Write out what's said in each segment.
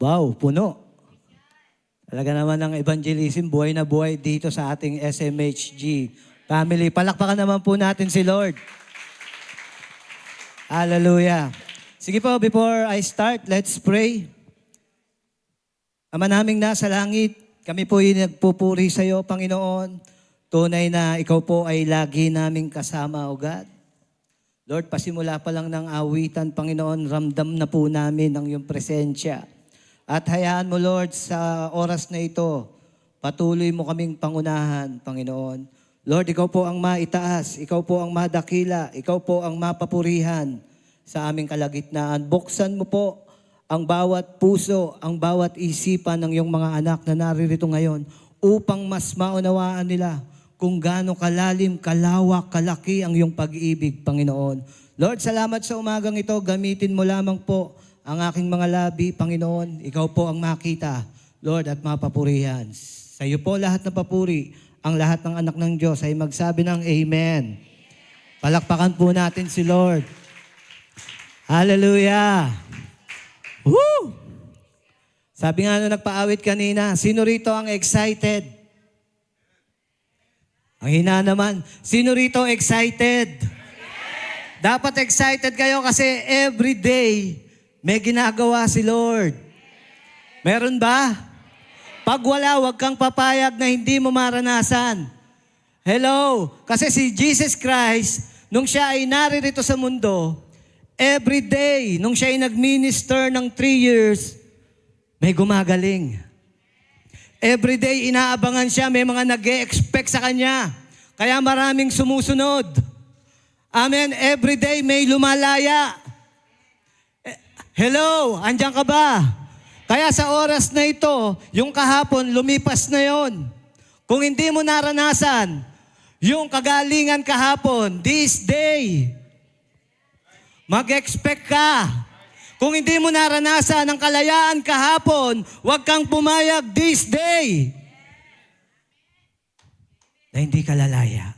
Wow, puno. Talaga naman ng evangelism, buhay na buhay dito sa ating SMHG family. Palakpakan naman po natin si Lord. Hallelujah. Sige po, before I start, let's pray. Ama naming nasa langit, kami po ay nagpupuri sa iyo, Panginoon. Tunay na ikaw po ay lagi naming kasama, O God. Lord, pasimula pa lang ng awitan, Panginoon, ramdam na po namin ang iyong presensya. At hayaan mo, Lord, sa oras na ito, patuloy mo kaming pangunahan, Panginoon. Lord, ikaw po ang maitaas, ikaw po ang madakila, ikaw po ang mapapurihan sa aming kalagitnaan. Buksan mo po ang bawat puso, ang bawat isipan ng iyong mga anak na naririto ngayon upang mas maunawaan nila kung gaano kalalim, kalawak, kalaki ang iyong pag-ibig, Panginoon. Lord, salamat sa umagang ito. Gamitin mo lamang po ang aking mga labi, Panginoon. Ikaw po ang makita, Lord, at mapapurihan. Sa iyo po lahat na papuri, ang lahat ng anak ng Diyos ay magsabi ng Amen. Palakpakan po natin si Lord. Hallelujah! Woo! Sabi nga nung nagpaawit kanina, sino rito ang excited? Ang hina naman, sino rito excited? Dapat excited kayo kasi every day may ginagawa si Lord. Meron ba? Pag wala, huwag kang papayag na hindi mo maranasan. Hello? Kasi si Jesus Christ, nung siya ay naririto sa mundo, every day, nung siya ay nag-minister ng 3 years, may gumagaling. Every day, inaabangan siya, may mga nag-e-expect sa kanya. Kaya maraming sumusunod. Amen? Every day, may lumalaya. Hello? Andiyan ka ba? Kaya sa oras na ito, yung kahapon, lumipas na yon. Kung hindi mo naranasan, yung kagalingan kahapon, this day, mag-expect ka. Kung hindi mo naranasan ang kalayaan kahapon, huwag kang pumayag this day na hindi ka lalaya.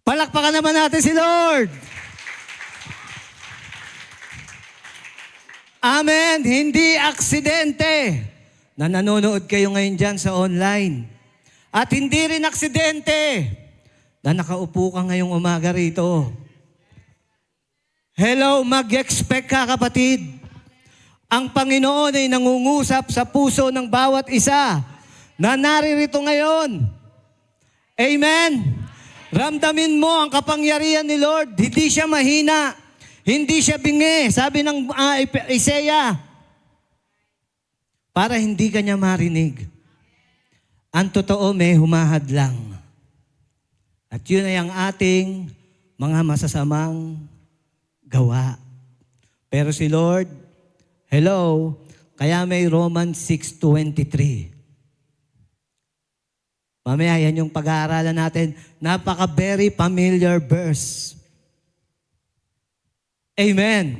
Palakpakan naman natin si Lord. Amen. Hindi aksidente na nanonood kayo ngayon dyan sa online. At hindi rin aksidente na nakaupo ka ngayong umaga rito. Hello, mag-expect ka, kapatid. Ang Panginoon ay nangungusap sa puso ng bawat isa na naririto ngayon. Amen. Ramdamin mo ang kapangyarihan ni Lord. Hindi siya mahina. Hindi siya bingi. Sabi ng Isaiah, para hindi ka niya marinig. Ang totoo may humahadlang. At yun ay ang ating mga masasamang gawa. Pero si Lord, hello, kaya may Romans 6:23. Mamaya yan yung pag-aaralan natin. Napaka very familiar verse. Amen.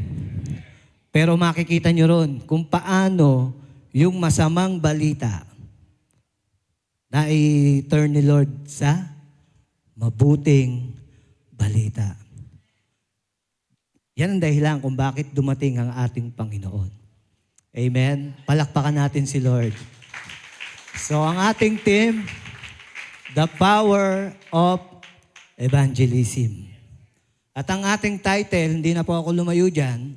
Pero makikita nyo ron kung paano yung masamang balita na i-turn ni Lord sa mabuting balita. Yan ang dahilan kung bakit dumating ang ating Panginoon. Amen? Palakpakan natin si Lord. So ang ating team, the power of evangelism. At ang ating title, hindi na po ako lumayo dyan,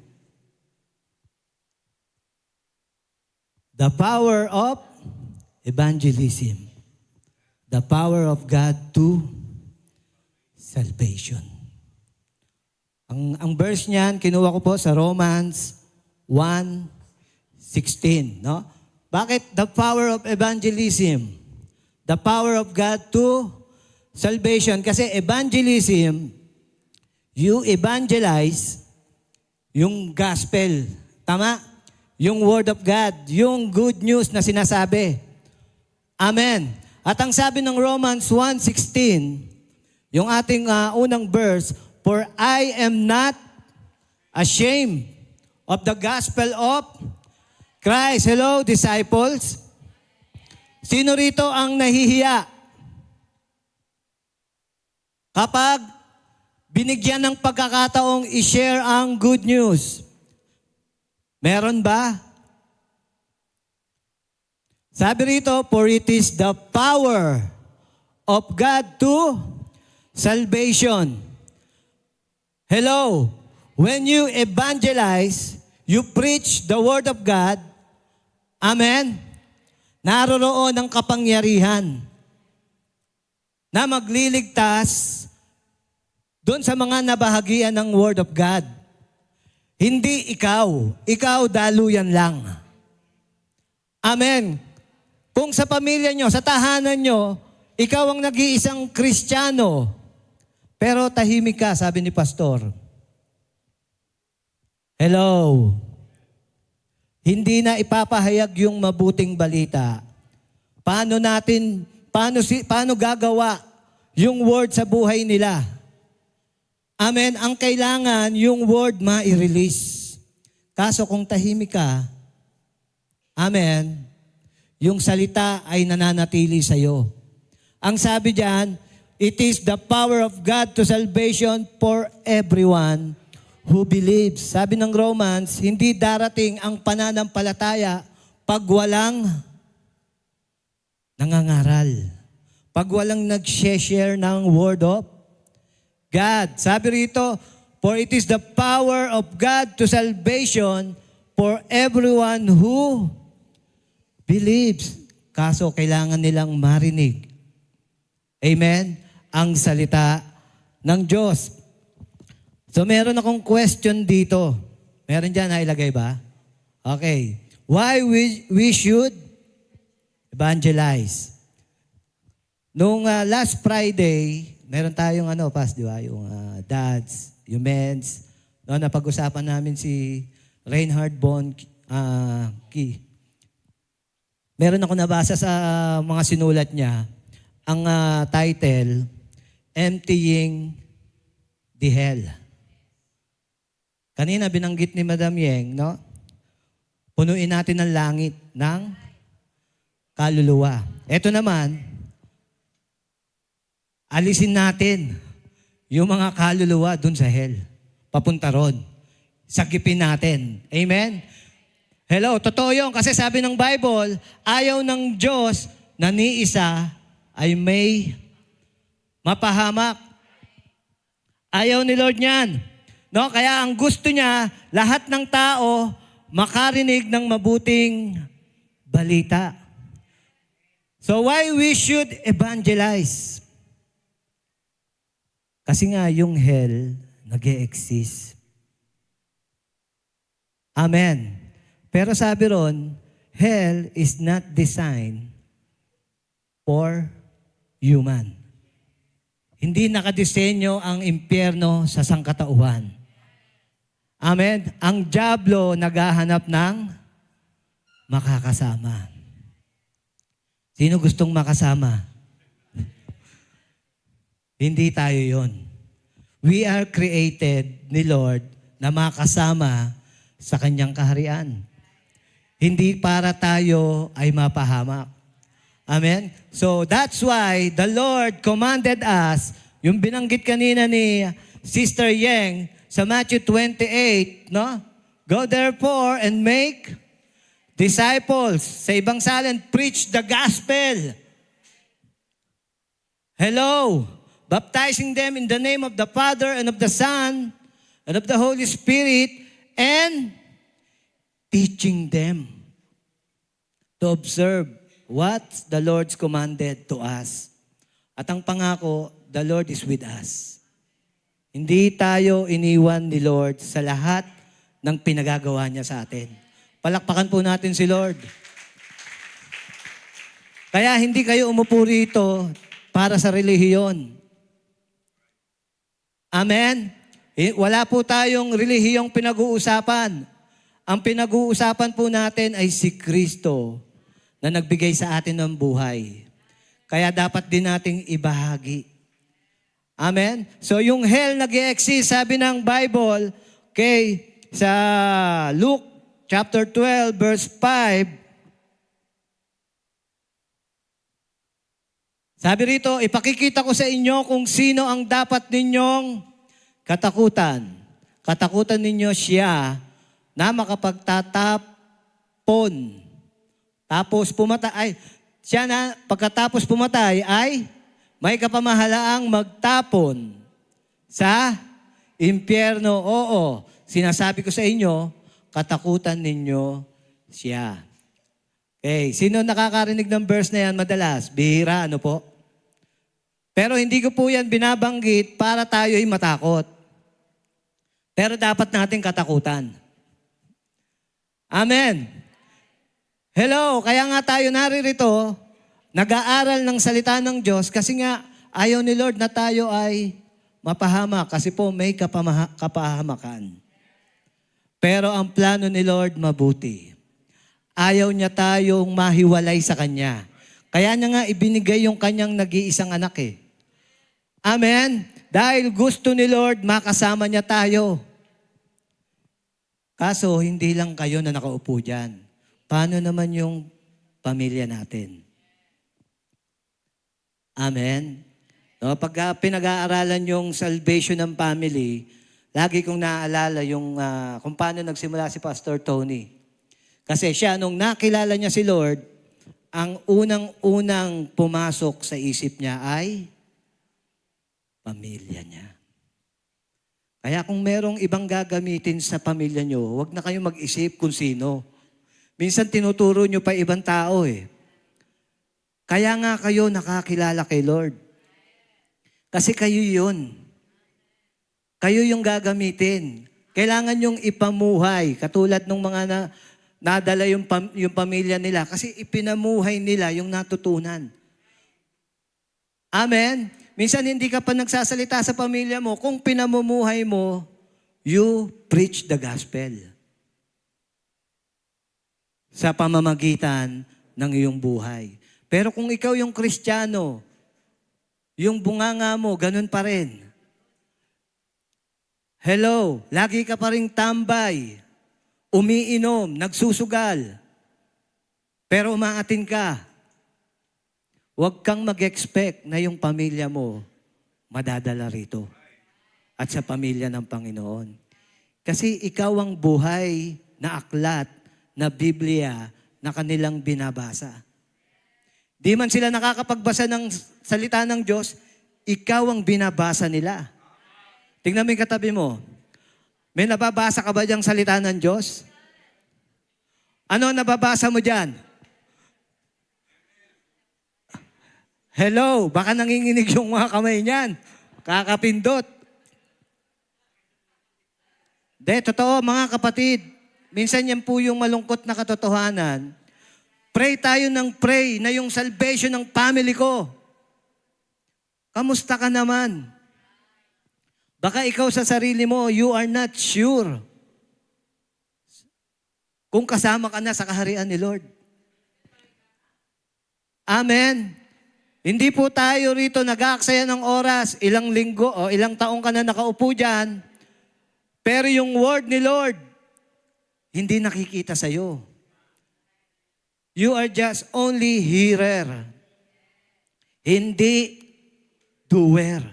the power of evangelism. The power of God to salvation. Ang verse niyan, kinuha ko po sa Romans 1:16. No? Bakit the power of evangelism? The power of God to salvation. Kasi evangelism, you evangelize yung gospel. Tama? Yung word of God. Yung good news na sinasabi. Amen. At ang sabi ng Romans 1:16, yung ating unang verse, for I am not ashamed of the gospel of Christ. Hello, disciples. Sino rito ang nahihiya? Kapag binigyan ng pagkakataong i-share ang good news. Meron ba? Sabi rito, for it is the power of God to salvation. Hello, when you evangelize, you preach the word of God, amen, naroroon ang kapangyarihan na magliligtas doon sa mga nabahagian ng word of God. Hindi ikaw daluyan lang. Amen. Kung sa pamilya nyo, sa tahanan nyo, ikaw ang nag-iisang Kristiyano, pero tahimik ka, sabi ni Pastor. Hello. Hindi na ipapahayag yung mabuting balita. Paano gagawa yung word sa buhay nila? Amen. Ang kailangan, yung word ma-release. Kaso kung tahimik ka, amen, yung salita ay nananatili sa'yo. Ang sabi diyan, it is the power of God to salvation for everyone who believes. Sabi ng Romans, hindi darating ang pananampalataya pag walang nangangaral. Pag walang nag-share ng word of God. Sabi rito, for it is the power of God to salvation for everyone who believes. Kaso kailangan nilang marinig. Amen? Ang salita ng Diyos. So meron akong question dito. Meron dyan, nailagay ba? Okay. Why we should evangelize? Nung last Friday, meron tayong Pas, di ba? Yung dads, yung men's. No, napag-usapan namin si Reinhard Bonnke. Meron ako nabasa sa mga sinulat niya, ang title, Emptying the Hell. Kanina binanggit ni Madam Yeng, no? Punuin natin ang langit ng kaluluwa. Ito naman, alisin natin yung mga kaluluwa dun sa hell. Papunta ron. Sagipin natin. Amen? Hello, totoo yun. Kasi sabi ng Bible, ayaw ng Diyos na ni isa ay may mapahamak. Ayaw ni Lord niyan. No? Kaya ang gusto niya, lahat ng tao makarinig ng mabuting balita. So why we should evangelize? Kasi nga yung hell nag-e-exist. Amen. Pero sabi ron, hell is not designed for human. Hindi nakadisenyo ang impyerno sa sangkatauhan. Amen? Ang dyablo naghahanap ng makakasama. Sino gustong makasama? Hindi tayo yon. We are created ni Lord na makasama sa kanyang kaharian. Hindi para tayo ay mapahamak. Amen? So that's why the Lord commanded us, yung binanggit kanina ni Sister Yeng sa Matthew 28, no? Go therefore and make disciples. Sa ibang salin, preach the gospel. Hello? Baptizing them in the name of the Father and of the Son and of the Holy Spirit and teaching them to observe what the Lord's commanded to us. At ang pangako, the Lord is with us. Hindi tayo iniwan ni Lord sa lahat ng pinagagawa niya sa atin. Palakpakan po natin si Lord. Kaya hindi kayo umupo rito para sa relihiyon. Amen? Wala po tayong relihiyong pinag-uusapan. Ang pinag-uusapan po natin ay si Kristo na nagbigay sa atin ng buhay. Kaya dapat din nating ibahagi. Amen? So yung hell nag-e-exist, sabi ng Bible, okay, sa Luke chapter 12, verse 5, sabi rito, ipakikita ko sa inyo kung sino ang dapat ninyong katakutan. Katakutan ninyo siya na makapagtatapon Tapos pumatay, siya na pagkatapos pumatay ay may kapamahalaang magtapon sa impyerno. Oo, sinasabi ko sa inyo, katakutan ninyo siya. Okay, sino nakakarinig ng verse na yan madalas? Bihira, ano po? Pero hindi ko po yan binabanggit para tayo'y matakot. Pero dapat natin katakutan. Amen. Hello, kaya nga tayo naririto, nag-aaral ng salita ng Diyos kasi nga ayaw ni Lord na tayo ay mapahamak kasi po may kapahamakan. Pero ang plano ni Lord mabuti. Ayaw niya tayong mahiwalay sa Kanya. Kaya niya nga ibinigay yung Kanyang nag-iisang anak eh. Amen? Dahil gusto ni Lord makasama niya tayo. Kaso hindi lang kayo na nakaupo dyan. Paano naman yung pamilya natin? Amen? No, pag pinag-aaralan yung salvation ng family, lagi kong naaalala yung kung paano nagsimula si Pastor Tony. Kasi siya, nung nakilala niya si Lord, ang unang-unang pumasok sa isip niya ay pamilya niya. Kaya kung merong ibang gagamitin sa pamilya niyo, huwag na kayong mag-isip kung sino. Minsan tinuturo niyo pa ibang tao eh. Kaya nga kayo nakakilala kay Lord. Kasi kayo yun. Kayo yung gagamitin. Kailangan yung ipamuhay. Katulad ng mga nadala yung pamilya nila. Kasi ipinamuhay nila yung natutunan. Amen? Minsan hindi ka pa nagsasalita sa pamilya mo. Kung pinamumuhay mo, you preach the gospel. Sa pamamagitan ng iyong buhay. Pero kung ikaw yung Kristiyano, yung bunganga mo, ganun pa rin. Hello, lagi ka pa rin tambay, umiinom, nagsusugal, pero umaatin ka. Huwag kang mag-expect na yung pamilya mo madadala rito at sa pamilya ng Panginoon. Kasi ikaw ang buhay na aklat na Biblia na kanilang binabasa. Di man sila nakakapagbasa ng salita ng Diyos, ikaw ang binabasa nila. Tingnan mo yung katabi mo. May nababasa ka ba diyang salita ng Diyos? Ano nababasa mo dyan? Hello, baka nanginginig yung mga kamay niyan. Kakapindot. Totoo mga kapatid. Minsan yan po yung malungkot na katotohanan. Pray tayo ng pray na yung salvation ng family ko. Kamusta ka naman? Baka ikaw sa sarili mo, you are not sure kung kasama ka na sa kaharian ni Lord. Amen. Hindi po tayo rito nag-aaksaya ng oras, ilang linggo o ilang taong ka na nakaupo dyan, pero yung word ni Lord, hindi nakikita sa'yo. You are just only hearer. Hindi doer.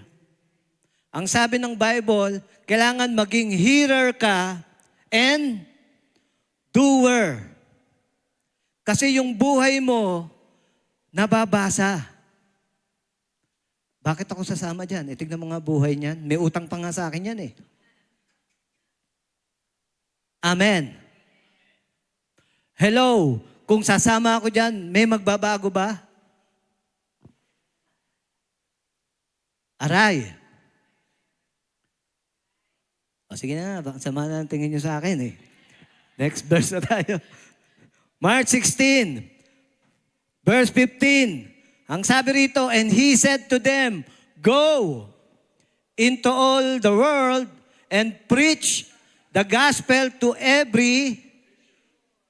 Ang sabi ng Bible, kailangan maging hearer ka and doer. Kasi yung buhay mo, nababasa. Bakit ako sasama dyan? Tignan mo nga buhay niyan. May utang pa nga sa akin yan eh. Amen. Hello. Kung sasama ako dyan, may magbabago ba? Aray. O sige na, baka sama na ang tingin nyo sa akin eh. Next verse na tayo. Mark 16, verse 15. Ang sabi rito, and he said to them, go into all the world and preach the gospel to every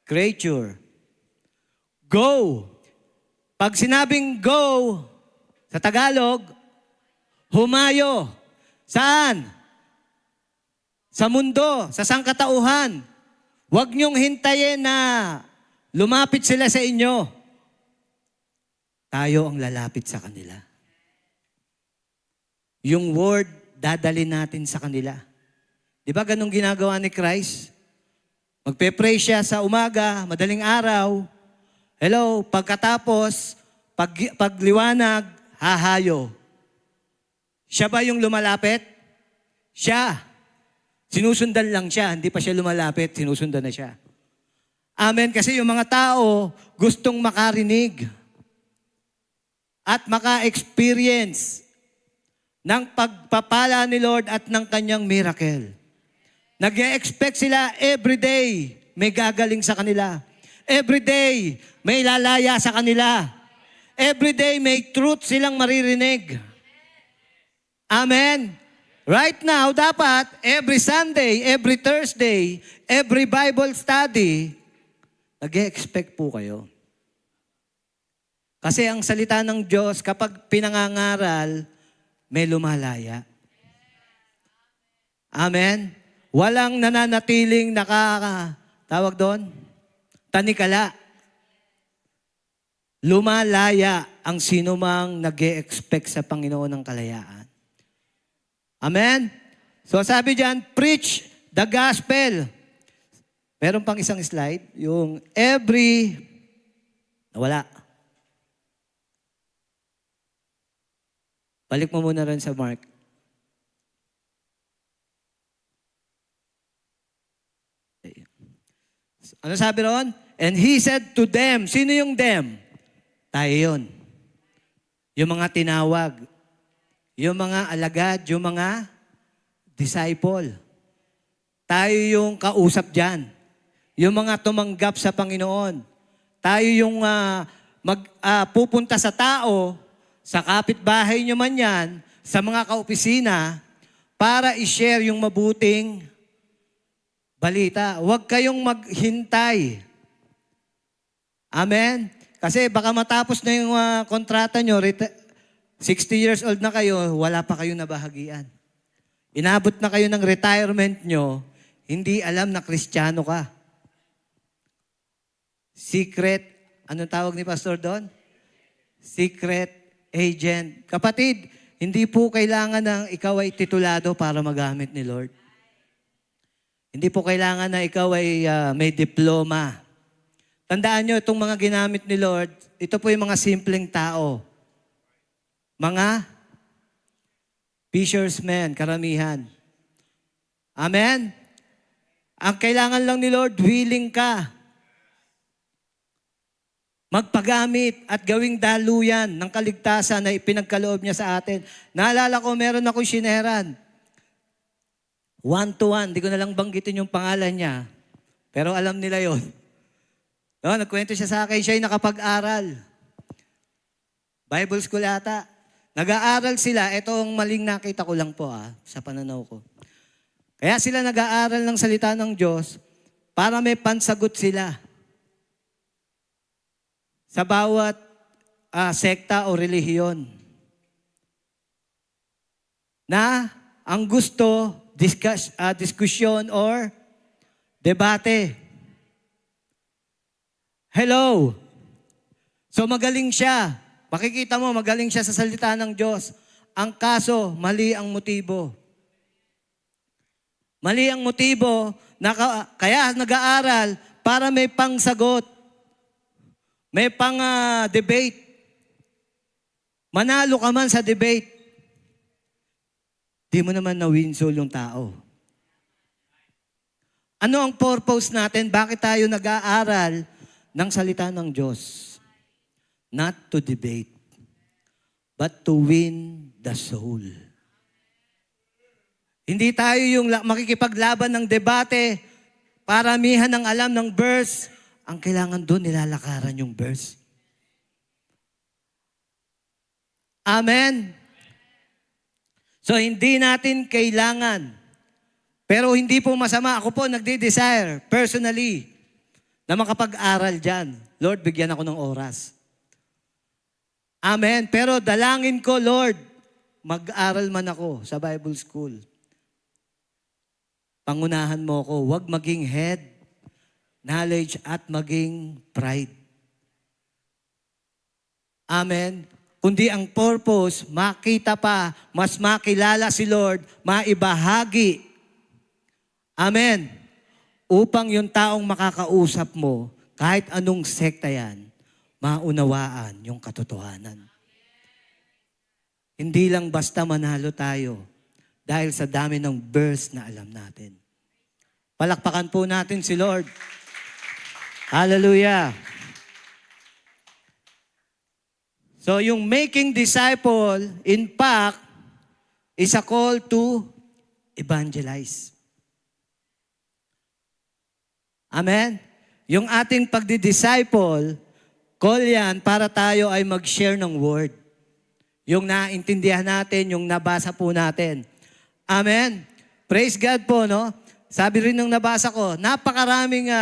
creature. Go. Pag sinabing go, sa Tagalog, humayo. Saan? Sa mundo, sa sangkatauhan. Huwag niyong hintayin na lumapit sila sa inyo. Tayo ang lalapit sa kanila. Yung word, dadalhin natin sa kanila. Di ba ganun ginagawa ni Christ? Magpe-pray siya sa umaga, madaling araw, Hello, pagkatapos, pagliwanag, hahayo. Siya ba yung lumalapit? Siya. Sinusundan lang siya, hindi pa siya lumalapit, sinusundan na siya. Amen, kasi yung mga tao gustong makarinig at maka-experience ng pagpapala ni Lord at ng kanyang miracle. Nag-e-expect sila everyday may gagaling sa kanila. Everyday may lalaya sa kanila. Everyday may truth silang maririnig. Amen. Right now, dapat every Sunday, every Thursday, every Bible study, nag-e-expect po kayo. Kasi ang salita ng Diyos, kapag pinangangaral, may lumalaya. Amen? Walang nananatiling tawag doon, tanikala. Lumalaya ang sinumang nag-e-expect sa Panginoon ng kalayaan. Amen? So sabi diyan, preach the gospel. Meron pang isang slide, yung nawala. Balik mo muna rin sa Mark. Ano sabi ron? And he said to them, sino yung them? Tayo yun. Yung mga tinawag. Yung mga alagad, yung mga disciple. Tayo yung kausap dyan. Yung mga tumanggap sa Panginoon. Tayo yung pupunta sa tao, sa kapitbahay nyo man yan, sa mga kaopisina, para i-share yung mabuting balita. Huwag kayong maghintay. Amen? Kasi baka matapos na yung kontrata nyo, 60 years old na kayo, wala pa kayong nabahagian. Inabot na kayo ng retirement nyo, hindi alam na Kristiyano ka. Secret, anong tawag ni Pastor doon? Secret agent. Kapatid, hindi po kailangan ng ikaw ay titulado para magamit ni Lord. Hindi po kailangan na ikaw ay may diploma. Tandaan nyo, itong mga ginamit ni Lord, ito po yung mga simpleng tao. Mga fishermen, karamihan. Amen? Ang kailangan lang ni Lord, willing ka. Magpagamit at gawing daluyan ng kaligtasan na ipinagkaloob niya sa atin. Naalala ko, meron akong sineran. 1-to-1, di ko na lang banggitin yung pangalan niya. Pero alam nila yon. No, nagkwento siya sa akin, siya ay nakapag-aral. Bible school ata. Nag-aaral sila, itong maling nakita ko lang po sa pananaw ko. Kaya sila nag-aaral ng salita ng Diyos para may pansagot sila. Sa bawat sekta o relihiyon. Na ang gusto, diskusyon or debate. Hello. So magaling siya. Makikita mo, magaling siya sa salita ng Diyos. Ang kaso, mali ang motibo. Mali ang motibo, kaya nag-aaral para may pangsagot. May pang-debate. Manalo ka man sa debate. Di mo naman na-winsol yung tao. Ano ang purpose natin? Bakit tayo nag-aaral ng salita ng Diyos? Not to debate, but to win the soul. Hindi tayo yung makikipaglaban ng debate, paramihan ng alam ng verse. Ang kailangan doon, nilalakaran yung verse. Amen? So, hindi natin kailangan. Pero hindi po masama. Ako po nagde-desire, personally, na makapag-aral dyan. Lord, bigyan ako ng oras. Amen. Pero dalangin ko, Lord, mag-aral man ako sa Bible school. Pangunahan mo ko, huwag maging head, knowledge at maging pride. Amen. Kundi ang purpose, makita pa, mas makilala si Lord, maibahagi. Amen. Upang yung taong makakausap mo, kahit anong sekta yan, maunawaan yung katotohanan. Hindi lang basta manalo tayo dahil sa dami ng verse na alam natin. Palakpakan po natin si Lord. Hallelujah. So yung making disciple, in fact, is a call to evangelize. Amen? Yung ating pagdi-disciple, call yan para tayo ay mag-share ng word. Yung naintindihan natin, yung nabasa po natin. Amen? Praise God po, no? Sabi rin nung nabasa ko, napakaraming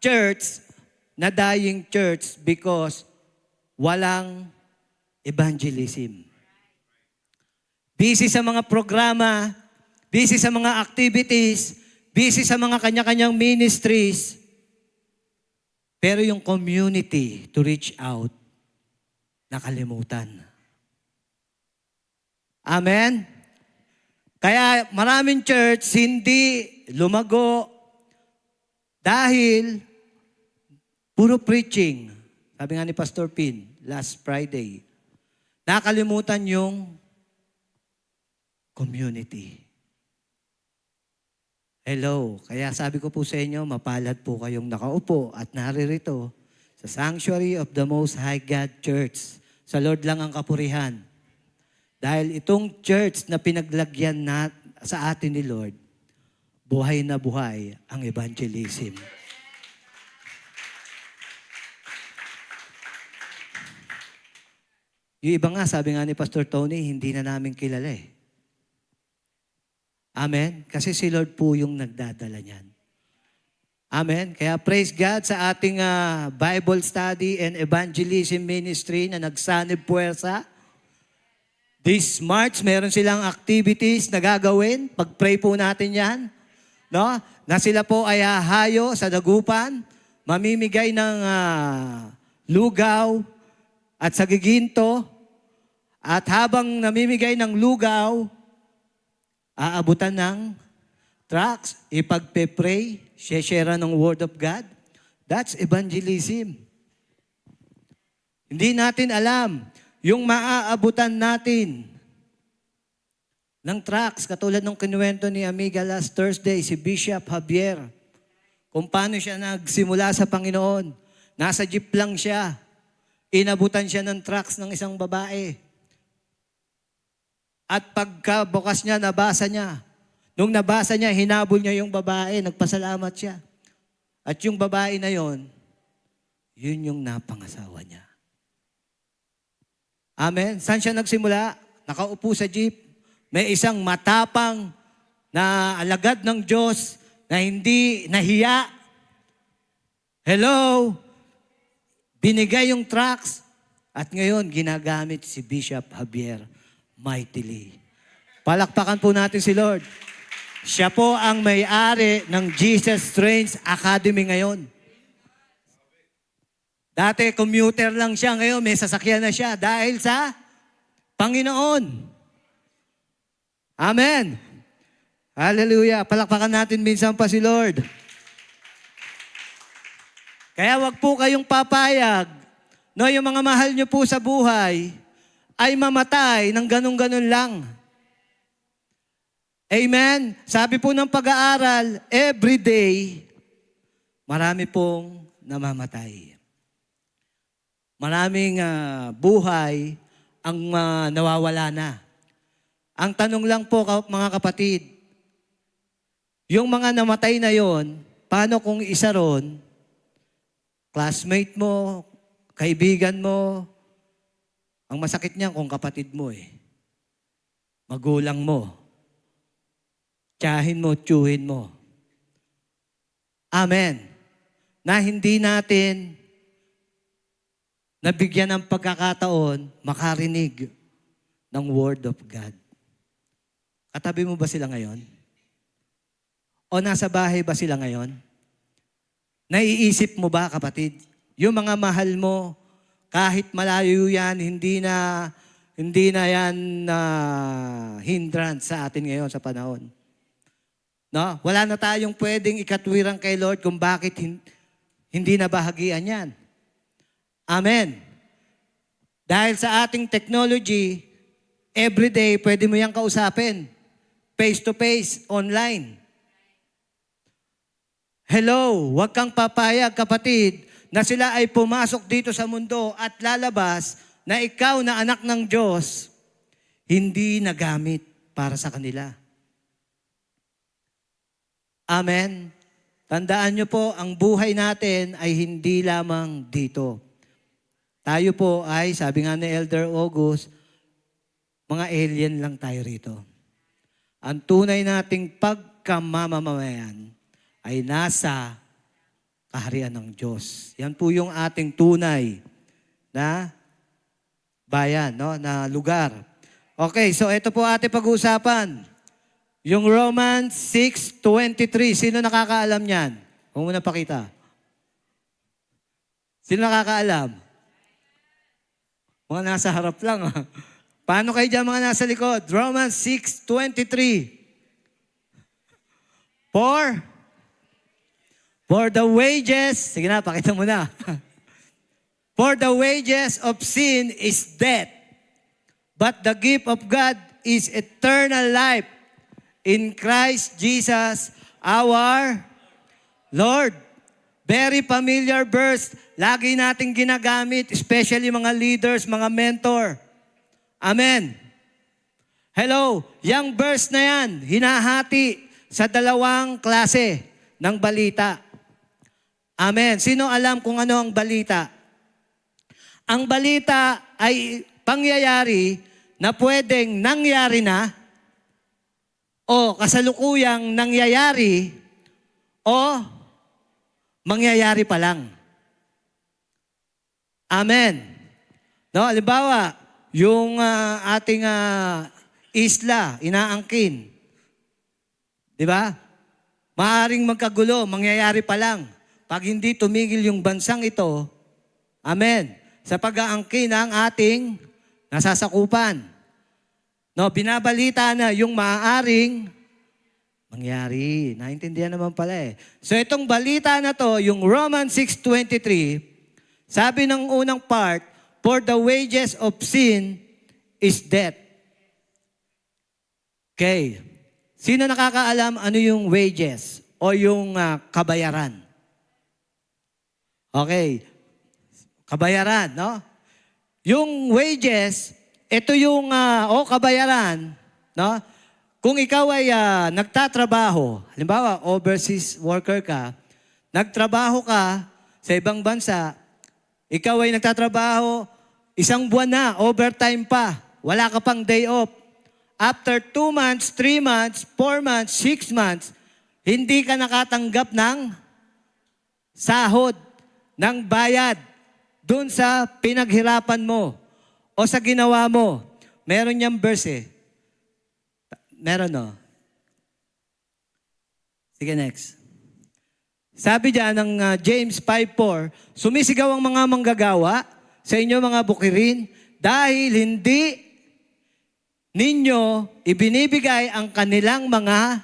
church na dying church because walang evangelism. Busy sa mga programa, busy sa mga activities, busy sa mga kanya-kanyang ministries, pero yung community to reach out, nakalimutan. Amen? Kaya maraming church hindi lumago dahil puro preaching. Sabi nga ni Pastor Pin, last Friday, nakalimutan yung community. Hello. Kaya sabi ko po sa inyo, mapalad po kayong nakaupo at naririto sa Sanctuary of the Most High God Church. Sa Lord lang ang kapurihan. Dahil itong church na pinaglagyan sa atin ni Lord, buhay na buhay ang evangelism. Yung iba nga, sabi nga ni Pastor Tony, hindi na namin kilala eh. Amen? Kasi si Lord po yung nagdadala niyan. Amen? Kaya praise God sa ating Bible study and evangelism ministry na nagsanib puwersa. This March, meron silang activities na gagawin. Pag-pray po natin yan. No? Na sila po ay hahayo sa dagupan, mamimigay ng lugaw at sagiginto. At habang namimigay ng lugaw, aabutan ng tracts, ipagpe-pray, share ng Word of God. That's evangelism. Hindi natin alam yung maaabutan natin ng tracts, katulad ng kinuwento ni Amiga last Thursday, si Bishop Javier, kung paano siya nagsimula sa Panginoon. Nasa jeep lang siya. Inabutan siya ng tracts ng isang babae. At pagkabukas niya, nabasa niya. Nung nabasa niya, hinabol niya yung babae, nagpasalamat siya. At yung babae na yon, yun yung napangasawa niya. Amen? Saan siya nagsimula? Nakaupo sa jeep. May isang matapang na alagad ng Diyos na hindi nahiya. Hello? Binigay yung tracts at ngayon ginagamit si Bishop Javier mightily. Palakpakan po natin si Lord. Siya po ang may-ari ng Jesus Trains Academy ngayon. Dati commuter lang siya, ngayon may sasakyan na siya dahil sa Panginoon. Amen. Hallelujah. Palakpakan natin minsan pa si Lord. Kaya wag po kayong papayag, no, yung mga mahal nyo po sa buhay ay mamatay ng ganun-ganun lang. Amen? Sabi po ng pag-aaral, every day, marami pong namamatay. Maraming buhay ang nawawala na. Ang tanong lang po, mga kapatid, yung mga namatay na yon, paano kung isa ron, classmate mo, kaibigan mo, ang masakit niyan kung kapatid mo eh. Magulang mo. Tiyahin mo, tiyuhin mo. Amen. Na hindi natin nabigyan ng pagkakataon makarinig ng Word of God. Katabi mo ba sila ngayon? O nasa bahay ba sila ngayon? Naiisip mo ba, kapatid? Yung mga mahal mo, kahit malayo yan, hindi na yan hindrance sa atin ngayon sa panahon. No? Wala na tayong pwedeng ikatwiran kay Lord kung bakit hindi na bahagian yan. Amen. Dahil sa ating technology, everyday pwede mo yang kausapin. Face to face, online. Hello, huwag kang papayag kapatid na sila ay pumasok dito sa mundo at lalabas na ikaw na anak ng Diyos, hindi nagamit para sa kanila. Amen. Tandaan niyo po, ang buhay natin ay hindi lamang dito. Tayo po ay, sabi nga ni Elder August, mga alien lang tayo rito. Ang tunay nating pagkamamamayan ay nasa kaharian ng Diyos. Yan po yung ating tunay na bayan, no? Na lugar. Okay, so ito po ating pag-uusapan. Yung Romans 6:23. Sino nakakaalam niyan? Huwag mo na pakita. Sino nakakaalam? Mga nasa harap lang. Paano kayo dyan mga nasa likod? Romans 6:23. For the wages, sige na, pakita mo na. For the wages of sin is death, but the gift of God is eternal life in Christ Jesus our Lord. Very familiar verse. Lagi nating ginagamit, especially mga leaders, mga mentor. Amen. Hello, yung verse na yan, hinahati sa dalawang klase ng balita. Amen. Sino alam kung ano ang balita? Ang balita ay pangyayari na pwedeng nangyari na o kasalukuyang nangyayari o mangyayari pa lang. Amen. No, halimbawa, yung ating isla, inaangkin. Di ba? Maaring magkagulo, mangyayari pa lang. Pag hindi tumigil yung bansang ito, amen, sa pag-aangkin ng ating nasasakupan. No, binabalita na yung maaaring mangyari. Naintindihan naman pala eh. So itong balita na to, yung Romans 6:23, sabi ng unang part, for the wages of sin is death. Okay. Sino nakakaalam ano yung wages o yung kabayaran? Okay. Kabayaran, no? Yung wages, ito yung kabayaran, no? Kung ikaw ay nagtatrabaho, halimbawa overseas worker ka, nagtrabaho ka sa ibang bansa, ikaw ay nagtatrabaho, isang buwan na, overtime pa, wala ka pang day off. After 2 months, 3 months, 4 months, 6 months, hindi ka nakatanggap ng sahod, ng bayad, dun sa pinaghirapan mo o sa ginawa mo. Meron niyang verse eh. Meron no? Sige, next. Sabi diyan ng James 5:4, sumisigaw ang mga manggagawa sa inyo mga bukirin dahil hindi ninyo ibinibigay ang kanilang mga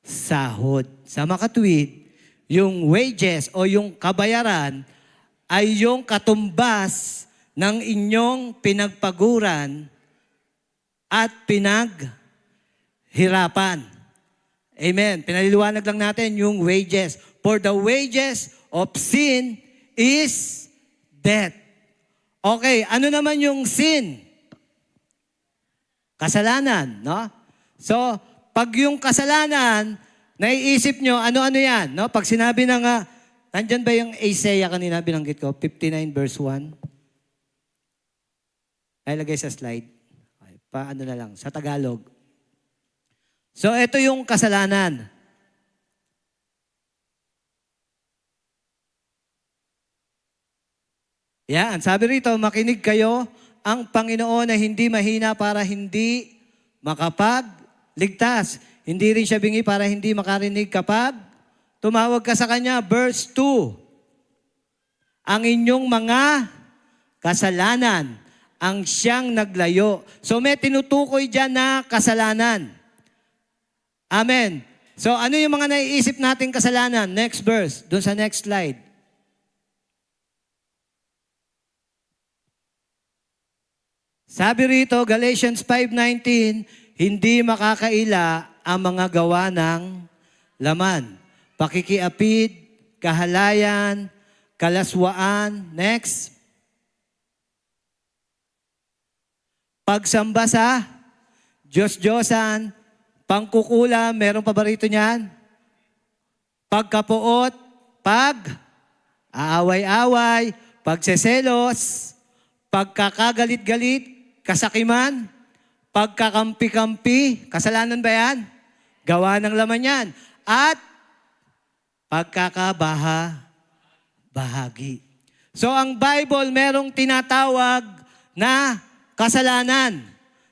sahod. Sa makatuwid, yung wages o yung kabayaran ay yung katumbas ng inyong pinagpaguran at pinaghirapan. Amen. Pinaliliwanag lang natin yung wages. For the wages of sin is death. Okay, ano naman yung sin? Kasalanan, no? So, pag yung kasalanan, naiisip nyo, ano-ano yan? No? Pag sinabi ng, nandyan ba yung Isaiah kanina binanggit ko? 59 verse 1. Ay, lagay sa slide. Okay, paano na lang, sa Tagalog. So, ito yung kasalanan. Yan, sabi rito, makinig kayo, ang Panginoon ay hindi mahina para hindi makapagligtas. Hindi rin siya bingi para hindi makarinig kapag tumawag ka sa Kanya. Verse 2, ang inyong mga kasalanan ang siyang naglayo. So may tinutukoy dyan na kasalanan. Amen. So ano yung mga naiisip nating kasalanan? Next verse, dun sa next slide. Sabi rito, Galatians 5:19, hindi makakaila ang mga gawa ng laman. Pakikiapid, kahalayan, kalaswaan. Next. Pagsamba sa Diyos-Diyosan, pangkukulam, meron pa ba rito niyan? Pagkapuot, aaway-away, pagseselos, pagkakagalit-galit, kasakiman, pagkakampi-kampi, kasalanan ba yan? Gawa ng laman yan. At pagkakabahagi. So ang Bible merong tinatawag na kasalanan,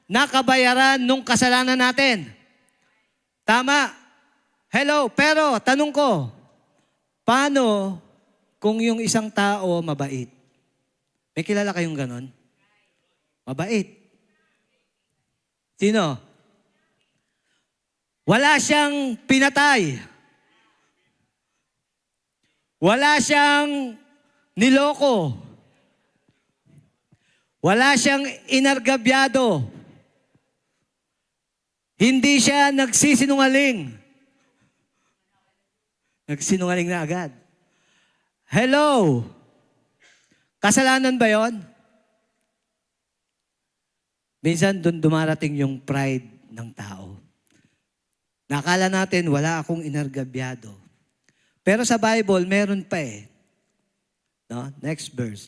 na kabayaran nung kasalanan natin. Tama. Hello, pero tanong ko, paano kung yung isang tao mabait? May kilala kayong ganon? Mabait. Sino? Wala siyang pinatay. Wala siyang niloko. Wala siyang inargabyado. Hindi siya nagsisinungaling. Nagsinungaling na agad. Hello? Kasalanan ba yon? Minsan doon dumarating yung pride ng tao. Nakala natin wala akong inargabyado. Pero sa Bible, meron pa eh. No? Next verse.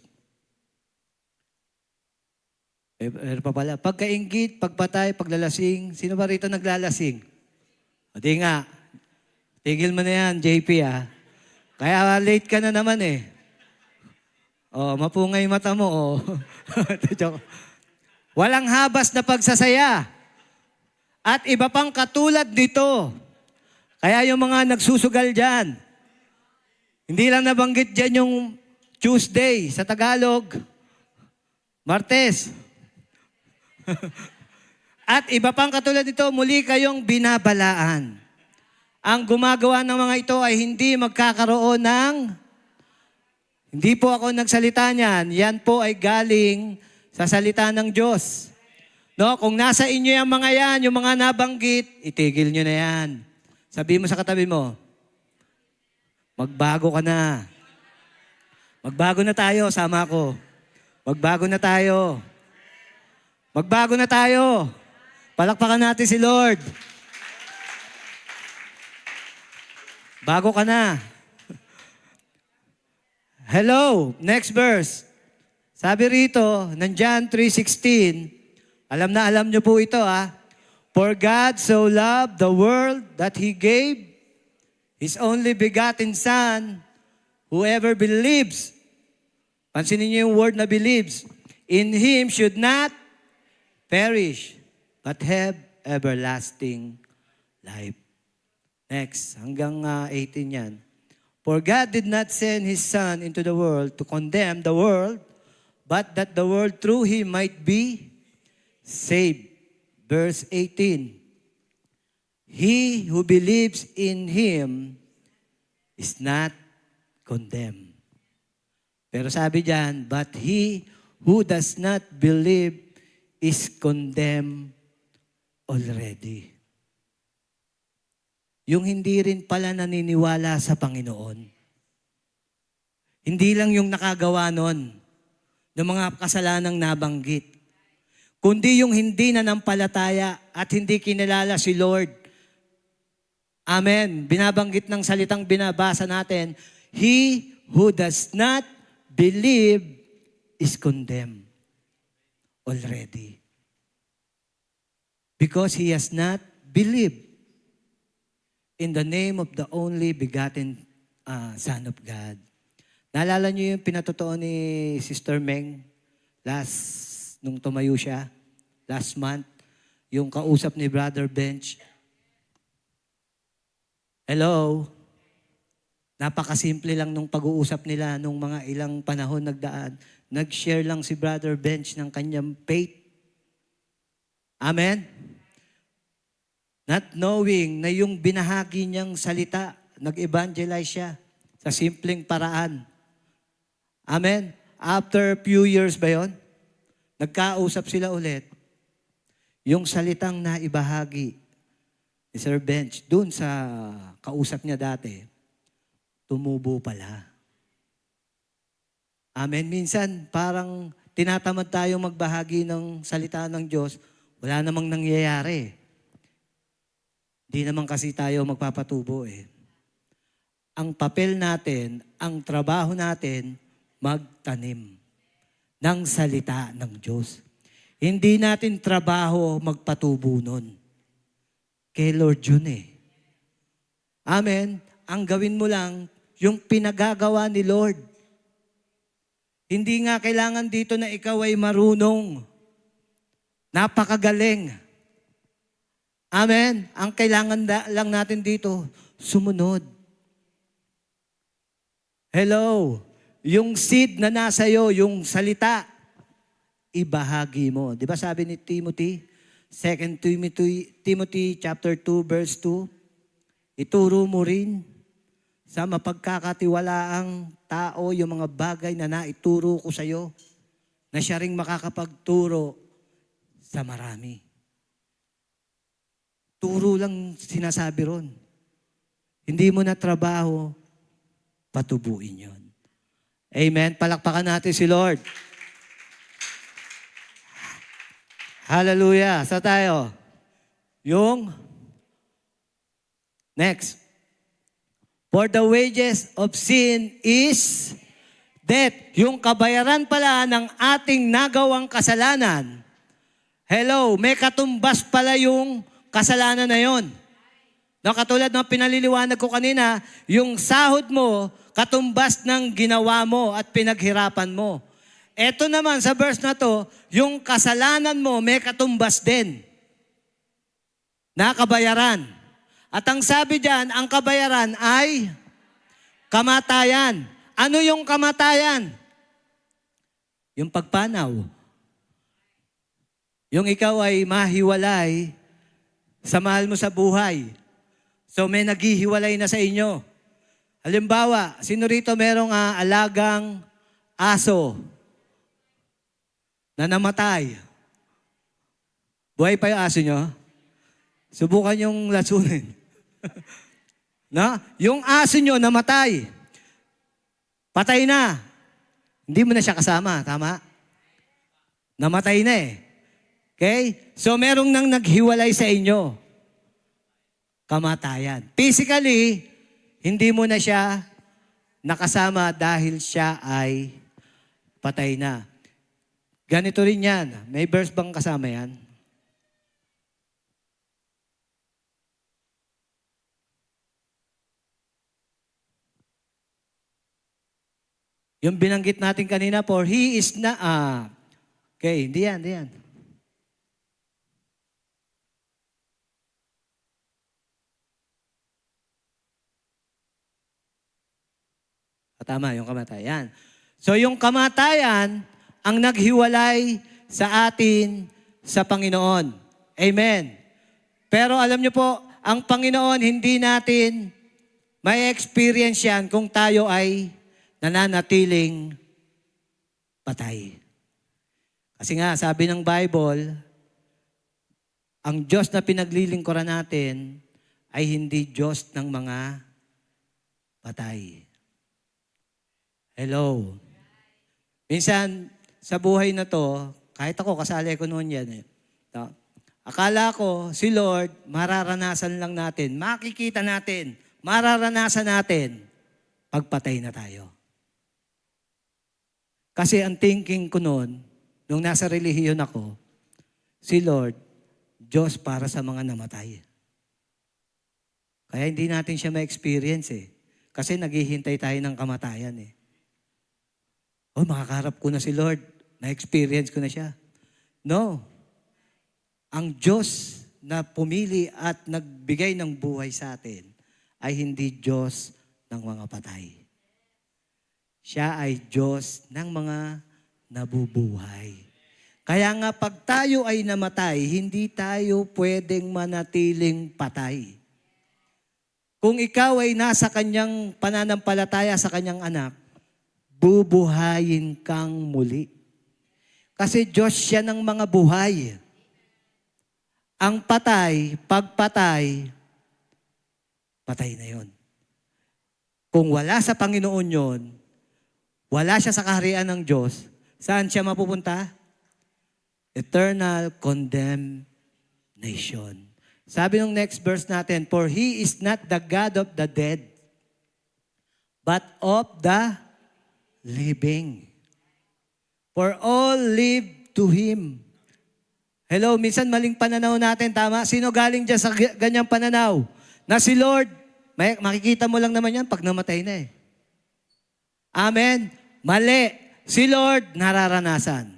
Meron pa pala. Pagkainggit, pagpatay, paglalasing. Sino ba rito naglalasing? O di nga. Tigil mo na yan, JP ah. Kaya late ka na naman eh. O, mapungay mata mo o. Walang habas na pagsasaya. At iba pang katulad nito. Kaya yung mga nagsusugal dyan, hindi lang nabanggit dyan yung Tuesday sa Tagalog, Martes. At iba pang katulad nito, muli kayong binabalaan. Ang gumagawa ng mga ito ay hindi magkakaroon ng, hindi po ako nagsalita niyan, yan po ay galing sa salita ng Diyos. No, kung nasa inyo yung mga yan, yung mga nabanggit, itigil nyo na yan. Sabi mo sa katabi mo, magbago ka na. Magbago na tayo, sama ko. Magbago na tayo. Magbago na tayo. Palakpakan natin si Lord. Bago ka na. Hello, next verse. Sabi rito, ng John 3:16, alam na alam nyo po ito ah. For God so loved the world that He gave His only begotten Son, whoever believes, pansinin niyo yung word na believes, in Him should not perish, but have everlasting life. Next, hanggang 18 yan. For God did not send His Son into the world to condemn the world, but that the world through Him might be saved. Verse 18. He who believes in Him is not condemned. Pero sabi diyan, but he who does not believe is condemned already. Yung hindi rin pala naniniwala sa Panginoon. Hindi lang yung nakagawa nun ng mga kasalanang nabanggit, kundi yung hindi nanampalataya at hindi kinilala si Lord. Amen. Binabanggit ng salitang binabasa natin, he who does not believe is condemned already. Because he has not believed in the name of the only begotten Son of God. Naalala niyo yung pinatotoo ni Sister Meng nung tumayo siya, last month, yung kausap ni Brother Bench. Hello? Napakasimple lang nung pag-uusap nila nung mga ilang panahon nagdaan. Nag-share lang si Brother Bench ng kanyang faith. Amen? Not knowing na yung binahagi niyang salita, nag-evangelize siya sa simpleng paraan. Amen? After few years ba yon? nagkausap sila ulit, yung salitang naibahagi ni Sir Bench dun sa kausap niya dati, tumubo pala. Amen. Minsan, parang tinatamad tayo magbahagi ng salita ng Diyos, wala namang nangyayari. Di naman kasi tayo magpapatubo eh. Ang papel natin, ang trabaho natin, magtanim ng salita ng Diyos. Hindi natin trabaho magpatubo nun. Kay Lord yun eh. Amen. Ang gawin mo lang, yung pinagagawa ni Lord. Hindi nga kailangan dito na ikaw ay marunong. Napakagaling. Amen. Ang kailangan lang natin dito, sumunod. Hello. Yung seed na nasa iyo, yung salita, ibahagi mo. Di ba sabi ni Timothy? 2 Timothy chapter 2 verse 2, ituro mo rin sa mapagkakatiwalaang tao yung mga bagay na naituro ko sa iyo na siya ring makakapagturo sa marami. Turo lang sinasabi ron. Hindi mo na trabaho, patubuin yon. Amen. Palakpakan natin si Lord. Hallelujah. Sa tayo. Yung next. For the wages of sin is death. Yung kabayaran pala ng ating nagawang kasalanan. Hello, may katumbas pala yung kasalanan na yon. No, katulad ng pinaliliwanag ko kanina, yung sahod mo, katumbas ng ginawa mo at pinaghirapan mo. Ito naman sa verse na to, yung kasalanan mo may katumbas din. Nakabayaran. At ang sabi diyan, ang kabayaran ay kamatayan. Ano yung kamatayan? Yung pagpanaw. Yung ikaw ay mahiwalay sa mahal mo sa buhay. So may naghihiwalay na sa inyo. Halimbawa, sino rito merong alagang aso na namatay? Buhay pa yung aso nyo? Subukan yung latsunin. No? Yung aso nyo namatay. Patay na. Hindi mo na siya kasama, tama? Namatay na eh. Okay? So merong nang naghiwalay sa inyo. Kamatayan. Physically, hindi mo na siya nakasama dahil siya ay patay na. Ganito rin yan. May verse bang kasama yan? Yung binanggit natin kanina, for he is na... okay, hindi yan. Tama, yung kamatayan. So yung kamatayan, ang naghiwalay sa atin sa Panginoon. Amen. Pero alam niyo po, ang Panginoon hindi natin may experience yan kung tayo ay nananatiling patay. Kasi nga, sabi ng Bible, ang Diyos na pinaglilingkuran natin ay hindi Diyos ng mga patay. Hello. Minsan, sa buhay na to, kahit ako, kasali ko noon yan eh. No? Akala ko, si Lord, mararanasan lang natin, makikita natin, mararanasan natin, pagpatay na tayo. Kasi ang thinking ko noon, nung nasa relihiyon ako, si Lord, Diyos para sa mga namatay. Kaya hindi natin siya ma-experience eh. Kasi naghihintay tayo ng kamatayan eh. Oh, makakarap ko na si Lord. Na-experience ko na siya. No. Ang Diyos na pumili at nagbigay ng buhay sa atin ay hindi Diyos ng mga patay. Siya ay Diyos ng mga nabubuhay. Kaya nga pag tayo ay namatay, hindi tayo pwedeng manatiling patay. Kung ikaw ay nasa kanyang pananampalataya sa kanyang anak, bubuhayin kang muli. Kasi Diyos siya ng mga buhay. Ang patay, pagpatay, patay na yon. Kung wala sa Panginoon yon, wala siya sa kaharian ng Diyos, saan siya mapupunta? Eternal condemnation. Sabi ng next verse natin, for He is not the God of the dead, but of the living. For all live to Him. Hello, minsan maling pananaw natin, tama? Sino galing dyan sa ganyang pananaw? Na si Lord, makikita mo lang naman yan pag namatay na eh. Amen? Mali. Si Lord, nararanasan.